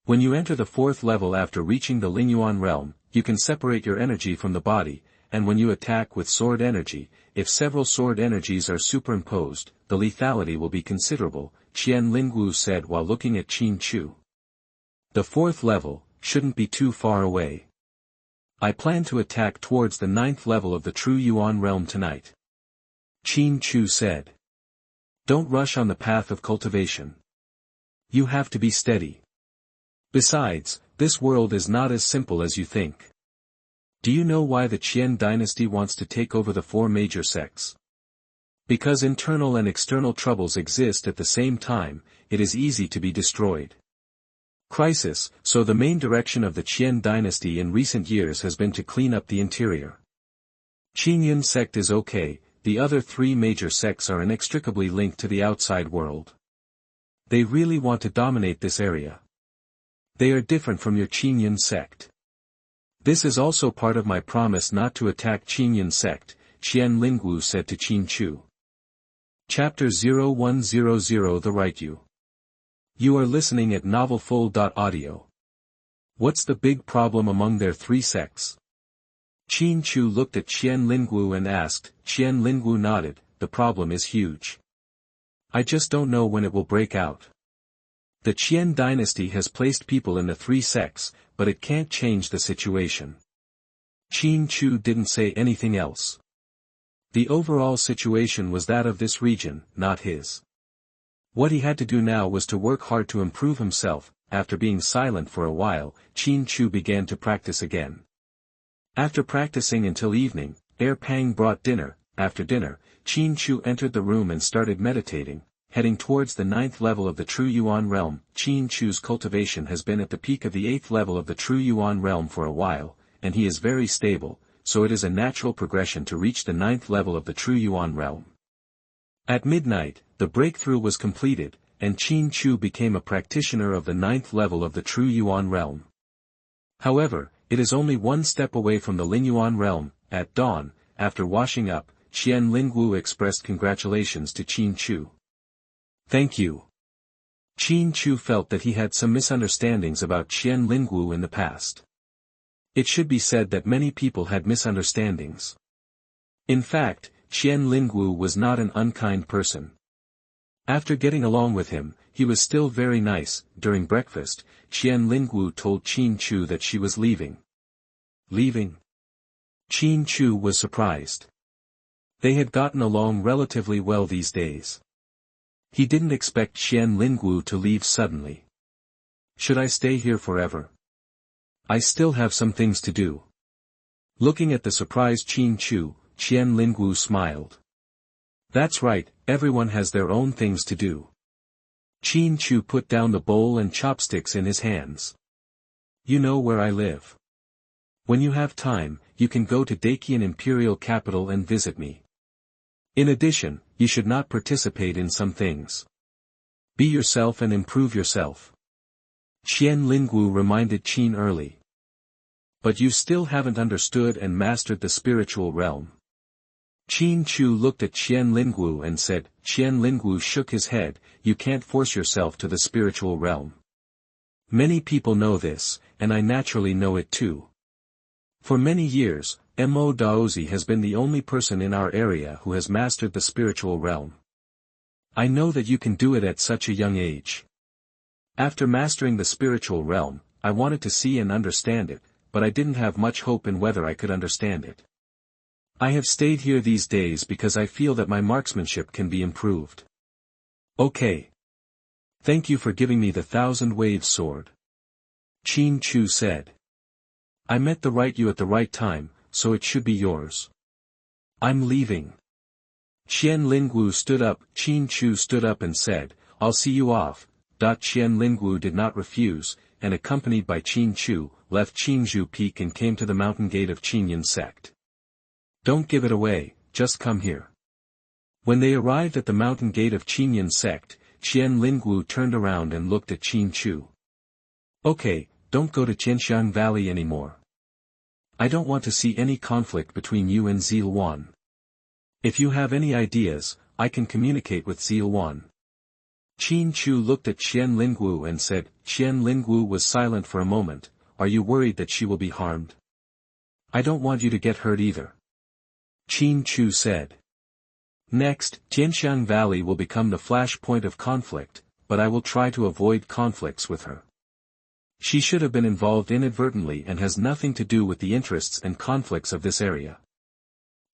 When you enter the 4th level after reaching the Lingyuan realm, you can separate your energy from the body, and when you attack with sword energy, if several sword energies are superimposed, the lethality will be considerable, Qian Lingwu said while looking at Qin Chu. The 4th level shouldn't be too far away. I plan to attack towards the 9th level of the True Yuan realm tonight. Qin Chu said. Don't rush on the path of cultivation. You have to be steady. Besides, this world is not as simple as you think. Do you know why the Qian dynasty wants to take over the 4 major sects? Because internal and external troubles exist at the same time, it is easy to be destroyed. Crisis. So the main direction of the Qian dynasty in recent years has been to clean up the interior. Qinyan sect is okay, the other 3 major sects are inextricably linked to the outside world. They really want to dominate this area. They are different from your Qinyan sect. This is also part of my promise not to attack Qinyan sect, Qian Lingwu said to Qin Chu. Chapter 0100 The Right You. You are listening at MaleProtagonist. What's the big problem among their 3 sects? Qin Chu looked at Qian Lingwu and asked. Qian Lingwu nodded. The problem is huge. I just don't know when it will break out. The Qian dynasty has placed people in the 3 sects, but it can't change the situation. Qin Chu didn't say anything else. The overall situation was that of this region, not his. What he had to do now was to work hard to improve himself. After being silent for a while, Qin Chu began to practice again. After practicing until evening, Air Pang brought dinner. After dinner, Qin Chu entered the room and started meditating. Heading towards the 9th level of the True Yuan realm. Qin Chu's cultivation has been at the peak of the 8th level of the True Yuan realm for a while, and he is very stable, so it is a natural progression to reach the 9th level of the True Yuan realm. At midnight, the breakthrough was completed, and Qin Chu became a practitioner of the 9th level of the True Yuan realm. However, it is only one step away from the Lingyuan realm. At dawn, after washing up, Qian Lingwu expressed congratulations to Qin Chu. Thank you. Qin Chu felt that he had some misunderstandings about Qian Lingwu in the past. It should be said that many people had misunderstandings. In fact, Qian Lingwu was not an unkind person. After getting along with him, he was still very nice. During breakfast, Qian Lingwu told Qin Chu that she was leaving. Leaving? Qin Chu was surprised. They had gotten along relatively well these days. He didn't expect Qian Lingwu to leave suddenly. Should I stay here forever? I still have some things to do. Looking at the surprised Qin Chu, Qian Lingwu smiled. That's right, everyone has their own things to do. Qin Chu put down the bowl and chopsticks in his hands. You know where I live. When you have time, you can go to Dakian Imperial Capital and visit me. In addition, you should not participate in some things. Be yourself and improve yourself. Qian Lingwu reminded Qin early. But you still haven't understood and mastered the spiritual realm. Qin Chu looked at Qian Lingwu and said. Qian Lingwu shook his head. You can't force yourself to the spiritual realm. Many people know this, and I naturally know it too. For many years, Mo Daozi has been the only person in our area who has mastered the spiritual realm. I know that you can do it at such a young age. After mastering the spiritual realm, I wanted to see and understand it, but I didn't have much hope in whether I could understand it. I have stayed here these days because I feel that my marksmanship can be improved. Okay. Thank you for giving me the 1,000-wave sword. Qin Chu said. I met the right you at the right time, so it should be yours. I'm leaving. Qian Lingwu stood up. Qin Chu stood up and said, I'll see you off. Qian Lingwu did not refuse, and accompanied by Qin Chu, left Qingzhou Peak and came to the mountain gate of Qinyan sect. Don't give it away, just come here. When they arrived at the mountain gate of Qinyan sect, Qian Lingwu turned around and looked at Qin Chu. Okay, don't go to Xianxia Valley anymore. I don't want to see any conflict between you and Zilwan. If you have any ideas, I can communicate with Zilwan. Qin Chu looked at Qian Lingwu and said. Qian Lingwu was silent for a moment. Are you worried that she will be harmed? I don't want you to get hurt either. Qin Chu said. Next, Xianxia Valley will become the flashpoint of conflict, but I will try to avoid conflicts with her. She should have been involved inadvertently and has nothing to do with the interests and conflicts of this area.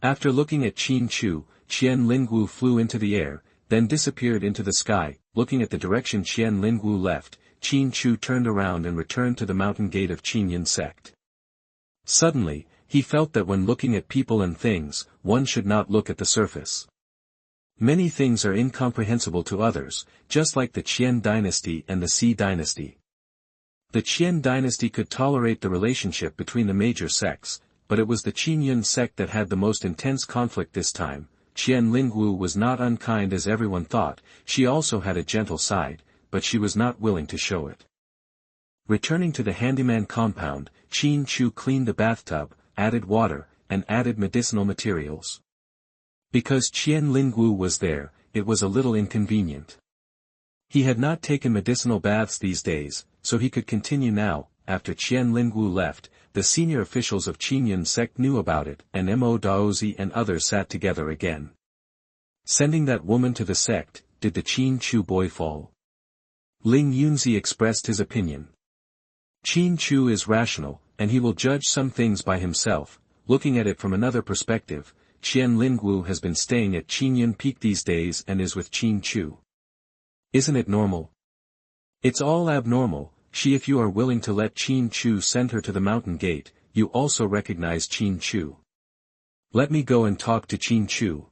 After looking at Qin Chu, Qian Lingwu flew into the air, then disappeared into the sky. Looking at the direction Qian Lingwu left, Qin Chu turned around and returned to the mountain gate of Qinyan sect. Suddenly, he felt that when looking at people and things, one should not look at the surface. Many things are incomprehensible to others, just like the Qian dynasty and the Si dynasty. The Qian dynasty could tolerate the relationship between the major sects, but it was the Qinyan sect that had the most intense conflict this time. Qian Lingwu was not unkind as everyone thought. She also had a gentle side, but she was not willing to show it. Returning to the handyman compound, Qin Chu cleaned the bathtub, added water, and added medicinal materials. Because Qian Lingwu was there, it was a little inconvenient. He had not taken medicinal baths these days, so he could continue now. After Qian Lingwu left, the senior officials of Qinyan sect knew about it, and Mo Daozi and others sat together again. Sending that woman to the sect, did the Qin Chu boy fall? Ling Yunzi expressed his opinion. Qin Chu is rational, and he will judge some things by himself. Looking at it from another perspective, Qian Lingwu has been staying at Qinyan Peak these days and is with Qin Chu. Isn't it normal? It's all abnormal. If you are willing to let Qin Chu send her to the mountain gate, you also recognize Qin Chu. Let me go and talk to Qin Chu.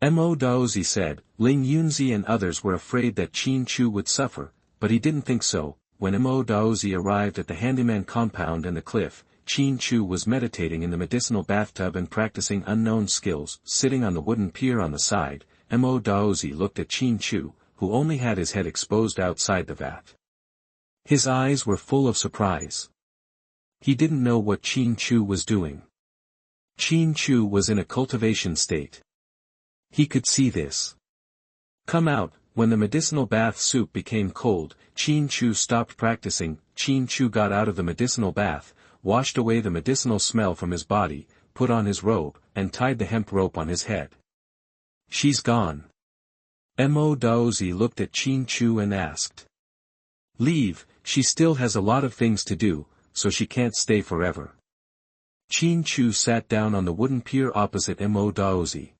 Mo Daozi said. Ling Yunzi and others were afraid that Qin Chu would suffer, but he didn't think so. When Mo Daozi arrived at the handyman compound and the cliff, Qin Chu was meditating in the medicinal bathtub and practicing unknown skills. Sitting on the wooden pier on the side, Mo Daozi looked at Qin Chu, who only had his head exposed outside the vat. His eyes were full of surprise. He didn't know what Qin Chu was doing. Qin Chu was in a cultivation state. He could see this. Come out. When the medicinal bath soup became cold, Qin Chu stopped practicing. Qin Chu got out of the medicinal bath, washed away the medicinal smell from his body, put on his robe, and tied the hemp rope on his head. She's gone. Mo Daozi looked at Qin Chu and asked. Leave, she still has a lot of things to do, so she can't stay forever. Qin Chu sat down on the wooden pier opposite Mo Daozi.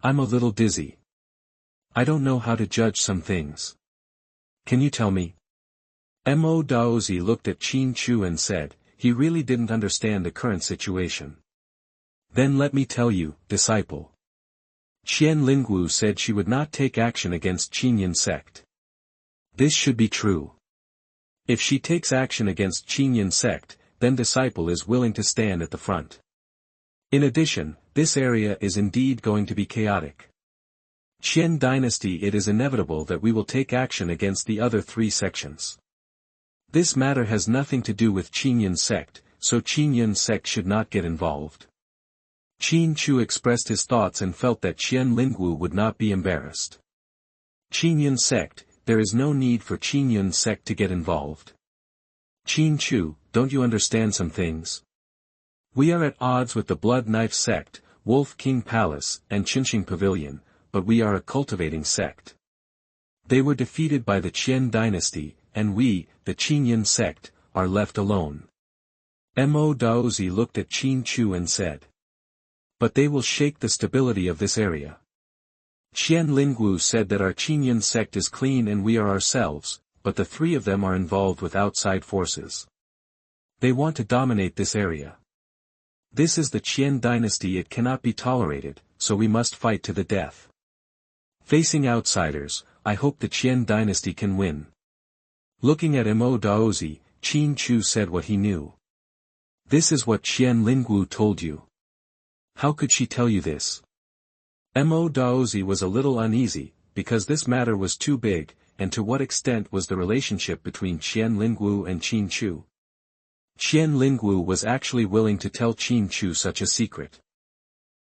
I'm a little dizzy. I don't know how to judge some things. Can you tell me? Mo Daozi looked at Qin Chu and said, he really didn't understand the current situation. Then let me tell you, disciple. Xian Lingwu said she would not take action against Qinyan sect. This should be true. If she takes action against Qinyan sect, then disciple is willing to stand at the front. In addition, this area is indeed going to be chaotic. Qian dynasty, it is inevitable that we will take action against the other three sections. This matter has nothing to do with Qinyan sect, so Qinyan sect should not get involved. Qin Chu expressed his thoughts and felt that Xian Lingwu would not be embarrassed. Qinyan sect, there is no need for Qinyan sect to get involved. Qin Chu, don't you understand some things? We are at odds with the Blood Knife sect, Wolf King Palace, and Qinxing Pavilion, but we are a cultivating sect. They were defeated by the Qian dynasty, and we, the Qinyan sect, are left alone. Mo Daozi looked at Qin Chu and said. But they will shake the stability of this area. Xian Lingwu said that our Qinyan sect is clean and we are ourselves, but the three of them are involved with outside forces. They want to dominate this area. This is the Qian dynasty, it cannot be tolerated, so we must fight to the death. Facing outsiders, I hope the Qian dynasty can win. Looking at Mo Daozi, Qin Chu said what he knew. This is what Xian Lingwu told you. How could she tell you this? Mo Daozi was a little uneasy, because this matter was too big, and to what extent was the relationship between Xian Lingwu and Qin Chu? Xian Lingwu was actually willing to tell Qin Chu such a secret.